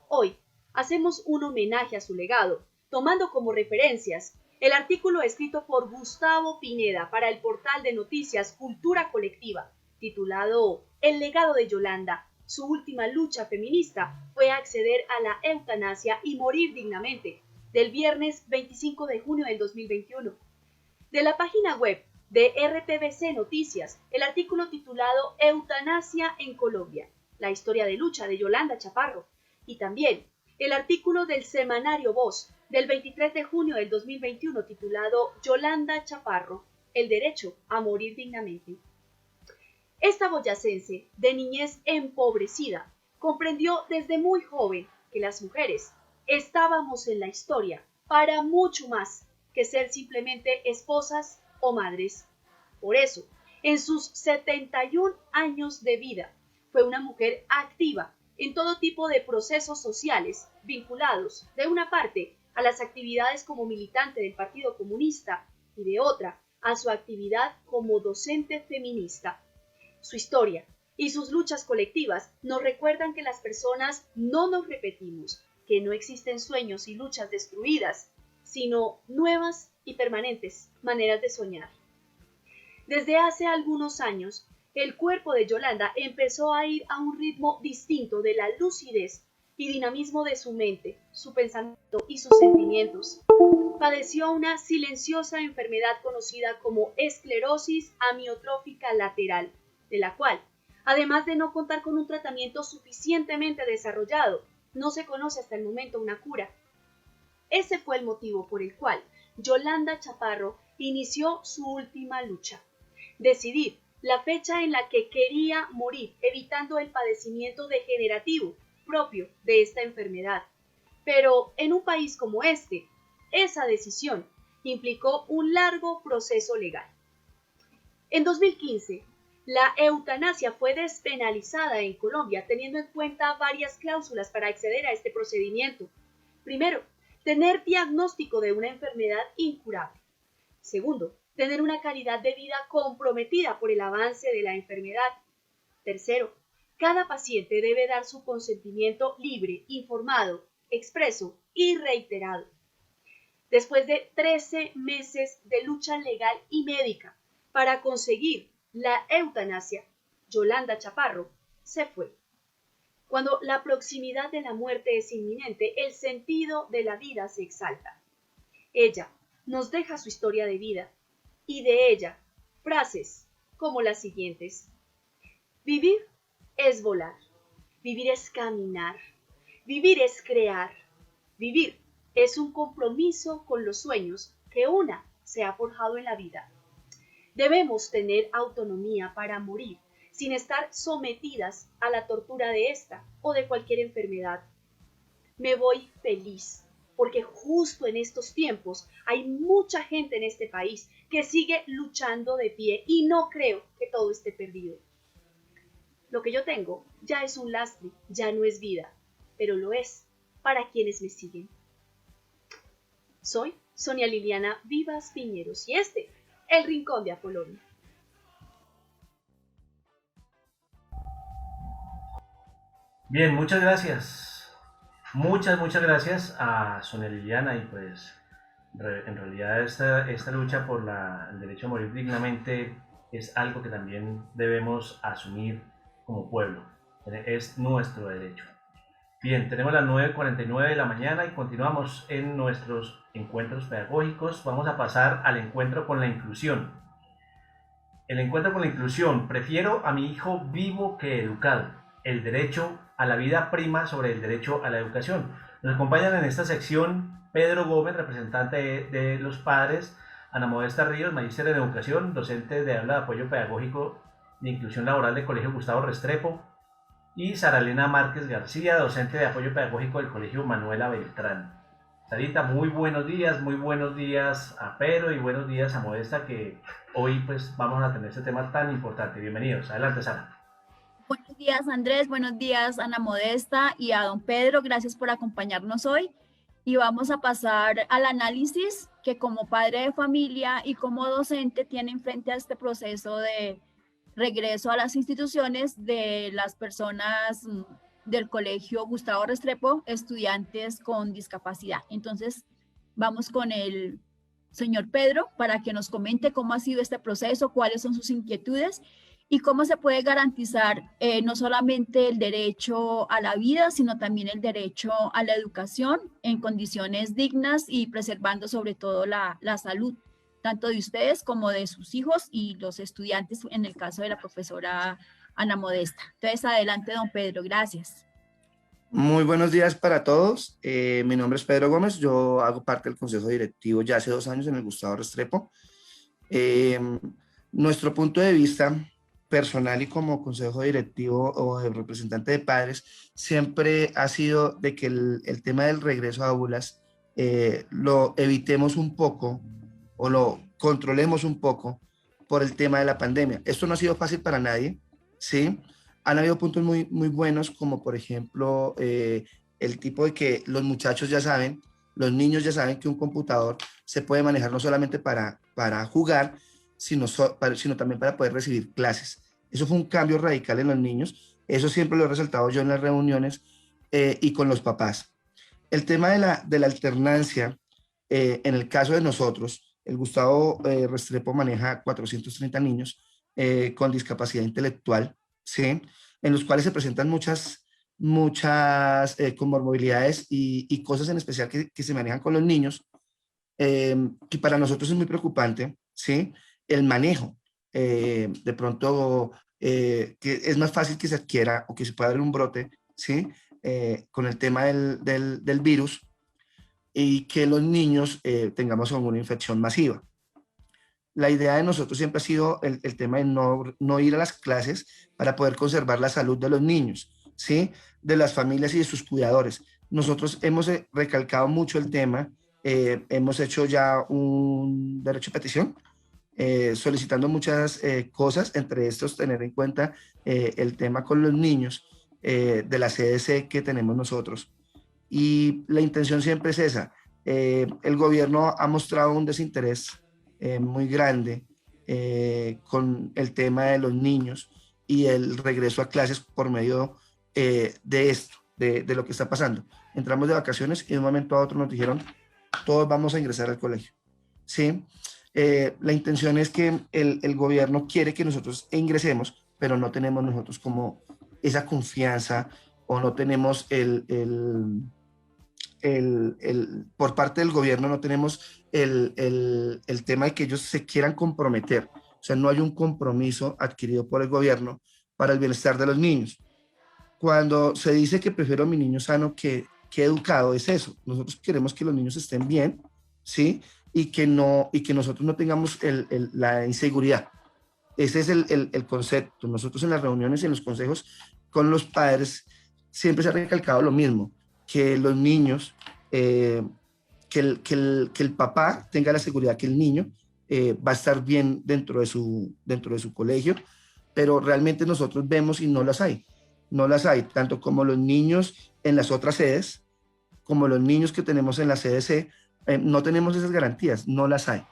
Hoy hacemos un homenaje a su legado, tomando como referencias el artículo escrito por Gustavo Pineda para el portal de noticias Cultura Colectiva, titulado El legado de Yolanda. Su última lucha feminista fue acceder a la eutanasia y morir dignamente, del viernes 25 de junio del 2021. De la página web de RTBC Noticias, el artículo titulado Eutanasia en Colombia, la historia de lucha de Yolanda Chaparro, y también el artículo del semanario Voz del 23 de junio del 2021 titulado Yolanda Chaparro, el derecho a morir dignamente. Esta boyacense, de niñez empobrecida, comprendió desde muy joven que las mujeres estábamos en la historia para mucho más que ser simplemente esposas o madres. Por eso, en sus 71 años de vida, fue una mujer activa en todo tipo de procesos sociales vinculados, de una parte, a las actividades como militante del Partido Comunista y de otra, a su actividad como docente feminista. Su historia y sus luchas colectivas nos recuerdan que las personas no nos repetimos, que no existen sueños y luchas destruidas, sino nuevas y permanentes maneras de soñar. Desde hace algunos años, el cuerpo de Yolanda empezó a ir a un ritmo distinto de la lucidez y dinamismo de su mente, su pensamiento y sus sentimientos. Padeció una silenciosa enfermedad conocida como esclerosis amiotrófica lateral, de la cual, además de no contar con un tratamiento suficientemente desarrollado, no se conoce hasta el momento una cura. Ese fue el motivo por el cual Yolanda Chaparro inició su última lucha: decidir la fecha en la que quería morir, evitando el padecimiento degenerativo propio de esta enfermedad. Pero en un país como este, esa decisión implicó un largo proceso legal. En 2015, la eutanasia fue despenalizada en Colombia, teniendo en cuenta varias cláusulas para acceder a este procedimiento. Primero, tener diagnóstico de una enfermedad incurable. Segundo, tener una calidad de vida comprometida por el avance de la enfermedad. Tercero, cada paciente debe dar su consentimiento libre, informado, expreso y reiterado. Después de 13 meses de lucha legal y médica para conseguir la eutanasia, Yolanda Chaparro se fue. Cuando la proximidad de la muerte es inminente, el sentido de la vida se exalta. Ella nos deja su historia de vida y de ella frases como las siguientes: vivir es volar, vivir es caminar, vivir es crear, vivir es un compromiso con los sueños que una se ha forjado en la vida. Debemos tener autonomía para morir sin estar sometidas a la tortura de esta o de cualquier enfermedad. Me voy feliz, porque justo en estos tiempos hay mucha gente en este país que sigue luchando de pie y no creo que todo esté perdido. Lo que yo tengo ya es un lastre, ya no es vida, pero lo es para quienes me siguen. Soy Sonia Liliana Vivas Piñeros y este, El Rincón de Apolonia. Bien, muchas gracias. Muchas gracias a Sonia Liliana, y pues en realidad esta lucha por el derecho a morir dignamente es algo que también debemos asumir como pueblo. Es nuestro derecho. Bien, tenemos las 9:49 de la mañana y continuamos en nuestros encuentros pedagógicos. Vamos a pasar al encuentro con la inclusión. El encuentro con la inclusión: prefiero a mi hijo vivo que educado. El derecho a la vida prima sobre el derecho a la educación. Nos acompañan en esta sección Pedro Gómez, representante de los padres; Ana Modesta Ríos, magíster en educación, docente de aula de apoyo pedagógico de inclusión laboral del Colegio Gustavo Restrepo; y Sara Elena Márquez García, docente de apoyo pedagógico del Colegio Manuela Beltrán. Sarita, muy buenos días a Pedro y buenos días a Modesta, que hoy pues vamos a tener este tema tan importante. Bienvenidos, adelante Sara. Buenos días Andrés, buenos días Ana Modesta y a don Pedro, gracias por acompañarnos hoy. Y vamos a pasar al análisis que como padre de familia y como docente tienen frente a este proceso de regreso a las instituciones de las personas del Colegio Gustavo Restrepo, estudiantes con discapacidad. Entonces, vamos con el señor Pedro para que nos comente cómo ha sido este proceso, cuáles son sus inquietudes y cómo se puede garantizar no solamente el derecho a la vida, sino también el derecho a la educación en condiciones dignas y preservando sobre todo la salud, tanto de ustedes como de sus hijos y los estudiantes, en el caso de la profesora Ana Modesta. Entonces, adelante, don Pedro, gracias. Muy buenos días para todos. Mi nombre es Pedro Gómez, yo hago parte del Consejo Directivo ya hace 2 años en el Gustavo Restrepo. Nuestro punto de vista personal y como consejo directivo o de representante de padres siempre ha sido de que el tema del regreso a aulas lo evitemos un poco o lo controlemos un poco por el tema de la pandemia. Esto no ha sido fácil para nadie, ¿sí? Han habido puntos muy, muy buenos, como por ejemplo el tipo de que los muchachos ya saben, los niños ya saben que un computador se puede manejar no solamente para jugar, sino también para poder recibir clases. Eso fue un cambio radical en los niños. Eso siempre lo he resaltado yo en las reuniones y con los papás. El tema de la alternancia, en el caso de nosotros, el Gustavo Restrepo maneja 430 niños con discapacidad intelectual, ¿sí? En los cuales se presentan muchas comorbilidades y cosas en especial que se manejan con los niños, que para nosotros es muy preocupante, ¿sí? El manejo, de pronto, que es más fácil que se adquiera o que se pueda dar un brote, ¿sí? Con el tema del virus y que los niños tengamos una infección masiva. La idea de nosotros siempre ha sido el tema de no ir a las clases para poder conservar la salud de los niños, ¿sí? De las familias y de sus cuidadores. Nosotros hemos recalcado mucho el tema, hemos hecho ya un derecho de petición, solicitando muchas cosas, entre estos tener en cuenta el tema con los niños de la CDC que tenemos nosotros. Y la intención siempre es esa. El gobierno ha mostrado un desinterés muy grande con el tema de los niños y el regreso a clases por medio de esto, de lo que está pasando. Entramos de vacaciones y de un momento a otro nos dijeron, todos vamos a ingresar al colegio, ¿sí? La intención es que el gobierno quiere que nosotros ingresemos, pero no tenemos nosotros como esa confianza o no tenemos por parte del gobierno no tenemos el tema de que ellos se quieran comprometer. O sea, no hay un compromiso adquirido por el gobierno para el bienestar de los niños. Cuando se dice que prefiero a mi niño sano que educado, es eso. Nosotros queremos que los niños estén bien, ¿sí? Y que nosotros no tengamos la inseguridad. Ese es el concepto. Nosotros en las reuniones y en los consejos con los padres siempre se ha recalcado lo mismo, que los niños, que el papá tenga la seguridad que el niño va a estar bien dentro de su colegio, pero realmente nosotros vemos y no las hay, tanto como los niños en las otras sedes, como los niños que tenemos en la CDC, no tenemos esas garantías, no las hay.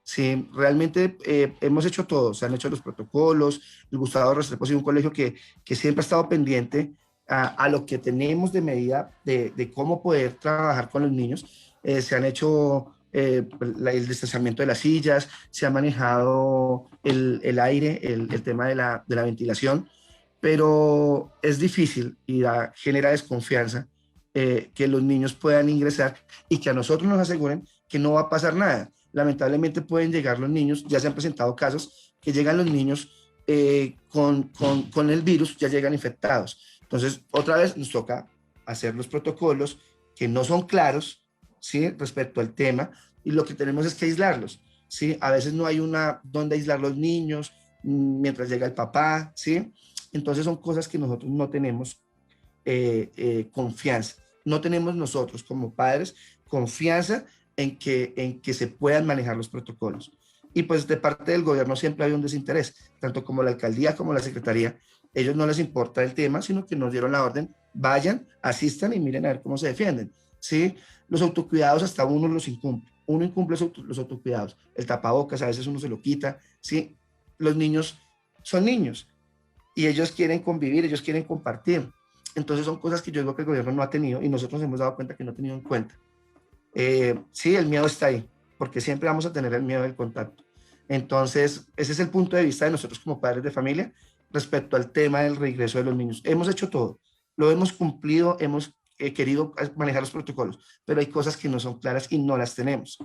Sí, realmente hemos hecho todo, se han hecho los protocolos, el Gustavo Restrepo ha sido un colegio que siempre ha estado pendiente a lo que tenemos de medida de cómo poder trabajar con los niños. Se han hecho el distanciamiento de las sillas, se ha manejado el aire, el tema de la ventilación, pero es difícil y genera desconfianza que los niños puedan ingresar y que a nosotros nos aseguren que no va a pasar nada. Lamentablemente pueden llegar los niños, ya se han presentado casos que llegan los niños con el virus, ya llegan infectados. Entonces, otra vez nos toca hacer los protocolos que no son claros, ¿sí? Respecto al tema, y lo que tenemos es que aislarlos, ¿sí? A veces no hay donde aislar los niños mientras llega el papá, ¿sí? Entonces son cosas que nosotros no tenemos confianza. No tenemos nosotros como padres confianza en que se puedan manejar los protocolos. Y pues de parte del gobierno siempre hay un desinterés, tanto como la alcaldía como la secretaría. Ellos no les importa el tema, sino que nos dieron la orden, vayan, asistan y miren a ver cómo se defienden, ¿sí? Los autocuidados hasta uno los incumple. Uno incumple los autocuidados. El tapabocas a veces uno se lo quita, ¿sí? Los niños son niños y ellos quieren convivir, ellos quieren compartir. Entonces son cosas que yo digo que el gobierno no ha tenido y nosotros nos hemos dado cuenta que no ha tenido en cuenta. Sí, el miedo está ahí, porque siempre vamos a tener el miedo del contacto. Entonces, ese es el punto de vista de nosotros como padres de familia respecto al tema del regreso de los niños. Hemos hecho todo, lo hemos cumplido, hemos querido manejar los protocolos, pero hay cosas que no son claras y no las tenemos.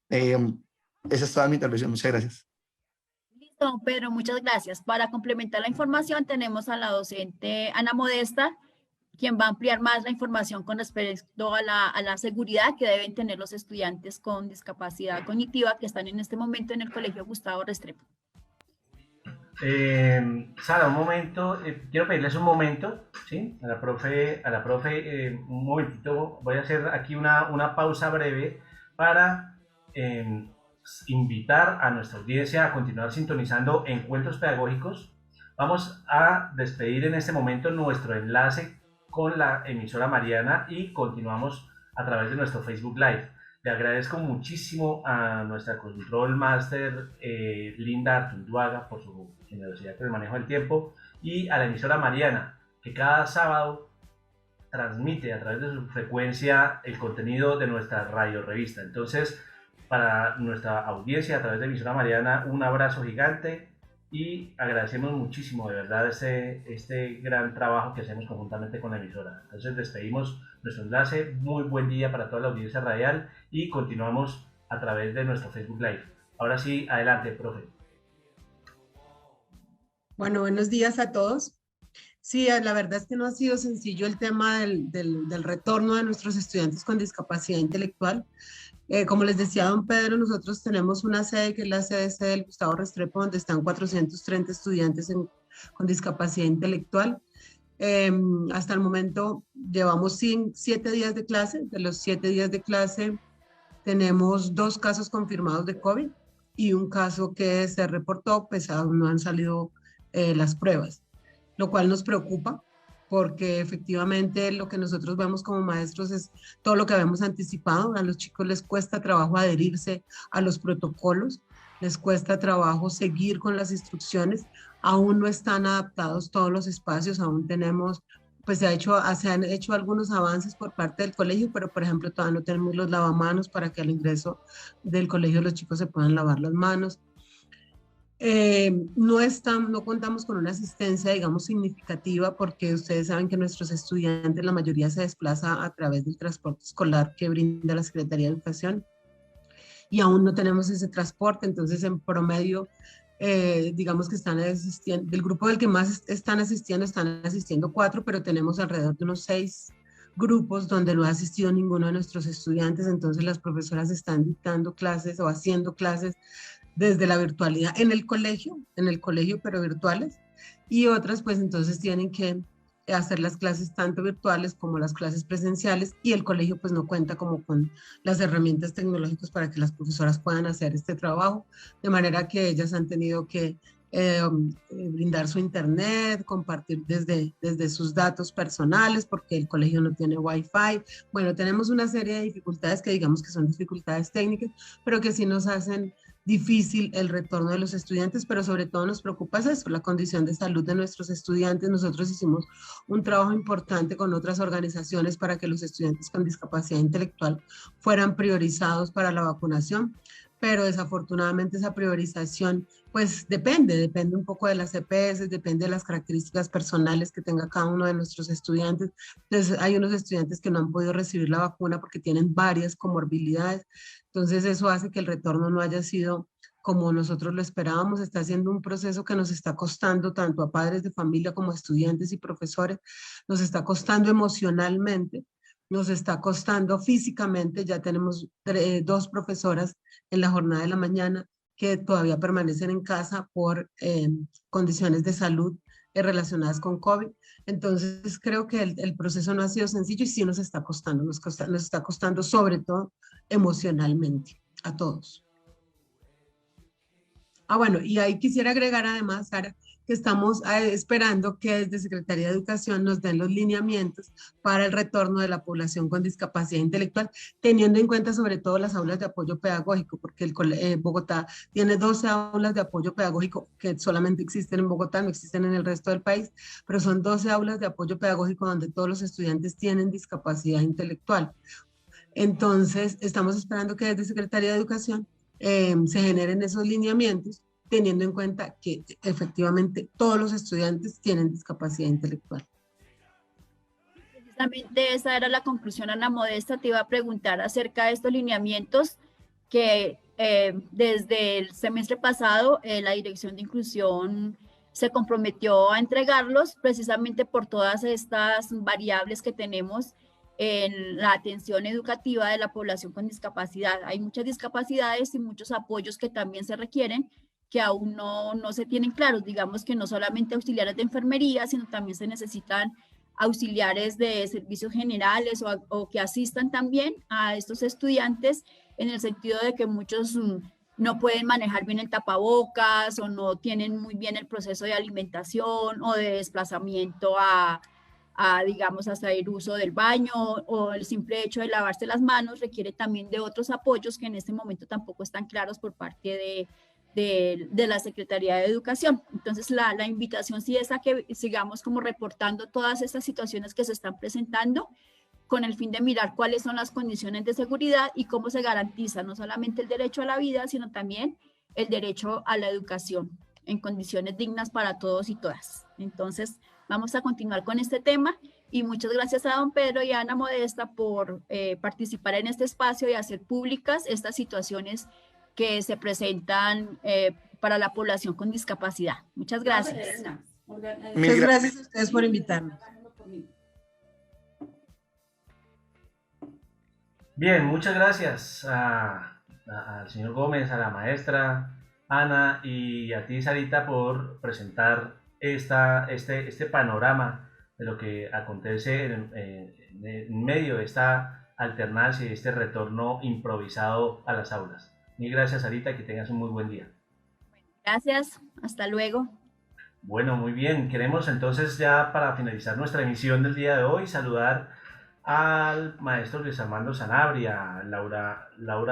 Esa es toda mi intervención. Muchas gracias. Listo, Pedro, muchas gracias. Para complementar la información, tenemos a la docente Ana Modesta, quien va a ampliar más la información con respecto a la seguridad que deben tener los estudiantes con discapacidad cognitiva que están en este momento en el Colegio Gustavo Restrepo. Sara, un momento, quiero pedirles un momento, ¿sí? A la profe, un momentito, voy a hacer aquí una pausa breve para invitar a nuestra audiencia a continuar sintonizando encuentros pedagógicos. Vamos a despedir en este momento nuestro enlace con la emisora Mariana y continuamos a través de nuestro Facebook Live. Le agradezco muchísimo a nuestra Control Master Linda Artunduaga por su generosidad con el manejo del tiempo y a la emisora Mariana, que cada sábado transmite a través de su frecuencia el contenido de nuestra radio revista. Entonces, para nuestra audiencia a través de emisora Mariana, un abrazo gigante y agradecemos muchísimo de verdad este gran trabajo que hacemos conjuntamente con la emisora. Entonces despedimos nuestro enlace, muy buen día para toda la audiencia radial y continuamos a través de nuestro Facebook Live. Ahora sí, adelante, profe. Bueno, buenos días a todos. Sí, la verdad es que no ha sido sencillo el tema del retorno de nuestros estudiantes con discapacidad intelectual. Como les decía don Pedro, nosotros tenemos una sede que es la sede del Gustavo Restrepo, donde están 430 estudiantes con discapacidad intelectual. Hasta el momento llevamos 7 días de clase. De los 7 días de clase tenemos 2 casos confirmados de COVID y un caso que se reportó, pues aún no han salido las pruebas, lo cual nos preocupa porque efectivamente lo que nosotros vemos como maestros es todo lo que habíamos anticipado. A los chicos les cuesta trabajo adherirse a los protocolos, les cuesta trabajo seguir con las instrucciones, aún no están adaptados todos los espacios, aún tenemos, pues se han hecho algunos avances por parte del colegio, pero por ejemplo todavía no tenemos los lavamanos para que al ingreso del colegio los chicos se puedan lavar las manos. No contamos con una asistencia, digamos, significativa porque ustedes saben que nuestros estudiantes, la mayoría se desplaza a través del transporte escolar que brinda la Secretaría de Educación y aún no tenemos ese transporte. Entonces en promedio, digamos que están asistiendo, del grupo del que más están asistiendo 4, pero tenemos alrededor de unos 6 grupos donde no ha asistido ninguno de nuestros estudiantes. Entonces las profesoras están dictando clases o haciendo clases desde la virtualidad en el colegio, pero virtuales, y otras pues entonces tienen que hacer las clases tanto virtuales como las clases presenciales, y el colegio pues no cuenta como con las herramientas tecnológicas para que las profesoras puedan hacer este trabajo, de manera que ellas han tenido que brindar su internet, compartir desde sus datos personales, porque el colegio no tiene wifi. Bueno, tenemos una serie de dificultades que digamos que son dificultades técnicas, pero que sí nos hacen difícil el retorno de los estudiantes, pero sobre todo nos preocupa eso, la condición de salud de nuestros estudiantes. Nosotros hicimos un trabajo importante con otras organizaciones para que los estudiantes con discapacidad intelectual fueran priorizados para la vacunación, pero desafortunadamente esa priorización pues depende un poco de las EPS, depende de las características personales que tenga cada uno de nuestros estudiantes. Entonces hay unos estudiantes que no han podido recibir la vacuna porque tienen varias comorbilidades, entonces eso hace que el retorno no haya sido como nosotros lo esperábamos. Está siendo un proceso que nos está costando tanto a padres de familia como a estudiantes y profesores, nos está costando emocionalmente, nos está costando físicamente. Ya tenemos 2 profesoras en la jornada de la mañana que todavía permanecen en casa por condiciones de salud relacionadas con COVID. Entonces, creo que el proceso no ha sido sencillo y sí nos está costando, nos está costando sobre todo emocionalmente a todos. Bueno, y ahí quisiera agregar además, Sara, que estamos esperando que desde Secretaría de Educación nos den los lineamientos para el retorno de la población con discapacidad intelectual, teniendo en cuenta sobre todo las aulas de apoyo pedagógico, porque Bogotá tiene 12 aulas de apoyo pedagógico que solamente existen en Bogotá, no existen en el resto del país, pero son 12 aulas de apoyo pedagógico donde todos los estudiantes tienen discapacidad intelectual. Entonces, estamos esperando que desde Secretaría de Educación se generen esos lineamientos, teniendo en cuenta que efectivamente todos los estudiantes tienen discapacidad intelectual. Precisamente esa era la conclusión, Ana Modesta. Te iba a preguntar acerca de estos lineamientos que desde el semestre pasado la Dirección de Inclusión se comprometió a entregarlos precisamente por todas estas variables que tenemos en la atención educativa de la población con discapacidad. Hay muchas discapacidades y muchos apoyos que también se requieren, que aún no se tienen claros. Digamos que no solamente auxiliares de enfermería, sino también se necesitan auxiliares de servicios generales o que asistan también a estos estudiantes, en el sentido de que muchos no pueden manejar bien el tapabocas o no tienen muy bien el proceso de alimentación o de desplazamiento digamos, hasta el uso del baño, o el simple hecho de lavarse las manos requiere también de otros apoyos que en este momento tampoco están claros por parte de la Secretaría de Educación. Entonces la invitación sí es a que sigamos como reportando todas estas situaciones que se están presentando, con el fin de mirar cuáles son las condiciones de seguridad y cómo se garantiza no solamente el derecho a la vida, sino también el derecho a la educación en condiciones dignas para todos y todas. Entonces, vamos a continuar con este tema y muchas gracias a don Pedro y a Ana Modesta por participar en este espacio y hacer públicas estas situaciones que se presentan para la población con discapacidad. Muchas gracias. Muchas gracias a ustedes por invitarnos. Bien, muchas gracias al señor Gómez, a la maestra Ana y a ti, Sarita, por presentar este panorama de lo que acontece en medio de esta alternancia y este retorno improvisado a las aulas. Mil gracias, Sarita, que tengas un muy buen día. Gracias, hasta luego. Bueno, muy bien, queremos entonces ya para finalizar nuestra emisión del día de hoy saludar al maestro Luis Armando Sanabria, Laura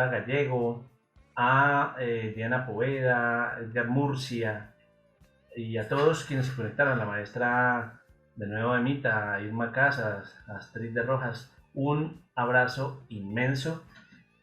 Gallego, a Diana Poveda, Edgar Murcia y a todos quienes se conectaron, la maestra de Nuevo Emita, Irma Casas, Astrid de Rojas. Un abrazo inmenso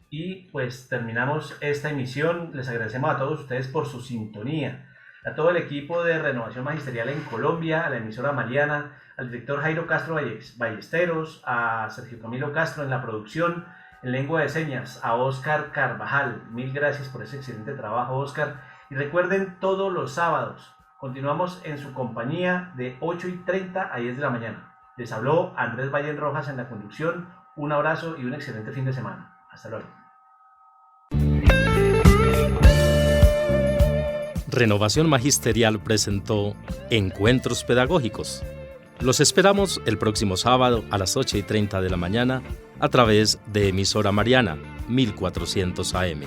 y pues terminamos esta emisión. Les agradecemos a todos ustedes por su sintonía, a todo el equipo de Renovación Magisterial en Colombia, a la emisora Mariana, al director Jairo Castro Ballesteros, a Sergio Camilo Castro en la producción en lengua de señas, a Oscar Carvajal. Mil gracias por ese excelente trabajo, Oscar. Y recuerden, todos los sábados continuamos en su compañía de 8:30 a 10 de la mañana. Les habló Andrés Valle Rojas en la conducción. Un abrazo y un excelente fin de semana. Hasta luego. Renovación Magisterial presentó Encuentros Pedagógicos. Los esperamos el próximo sábado a las 8:30 de la mañana a través de emisora Mariana 1400 AM.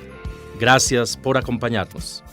Gracias por acompañarnos.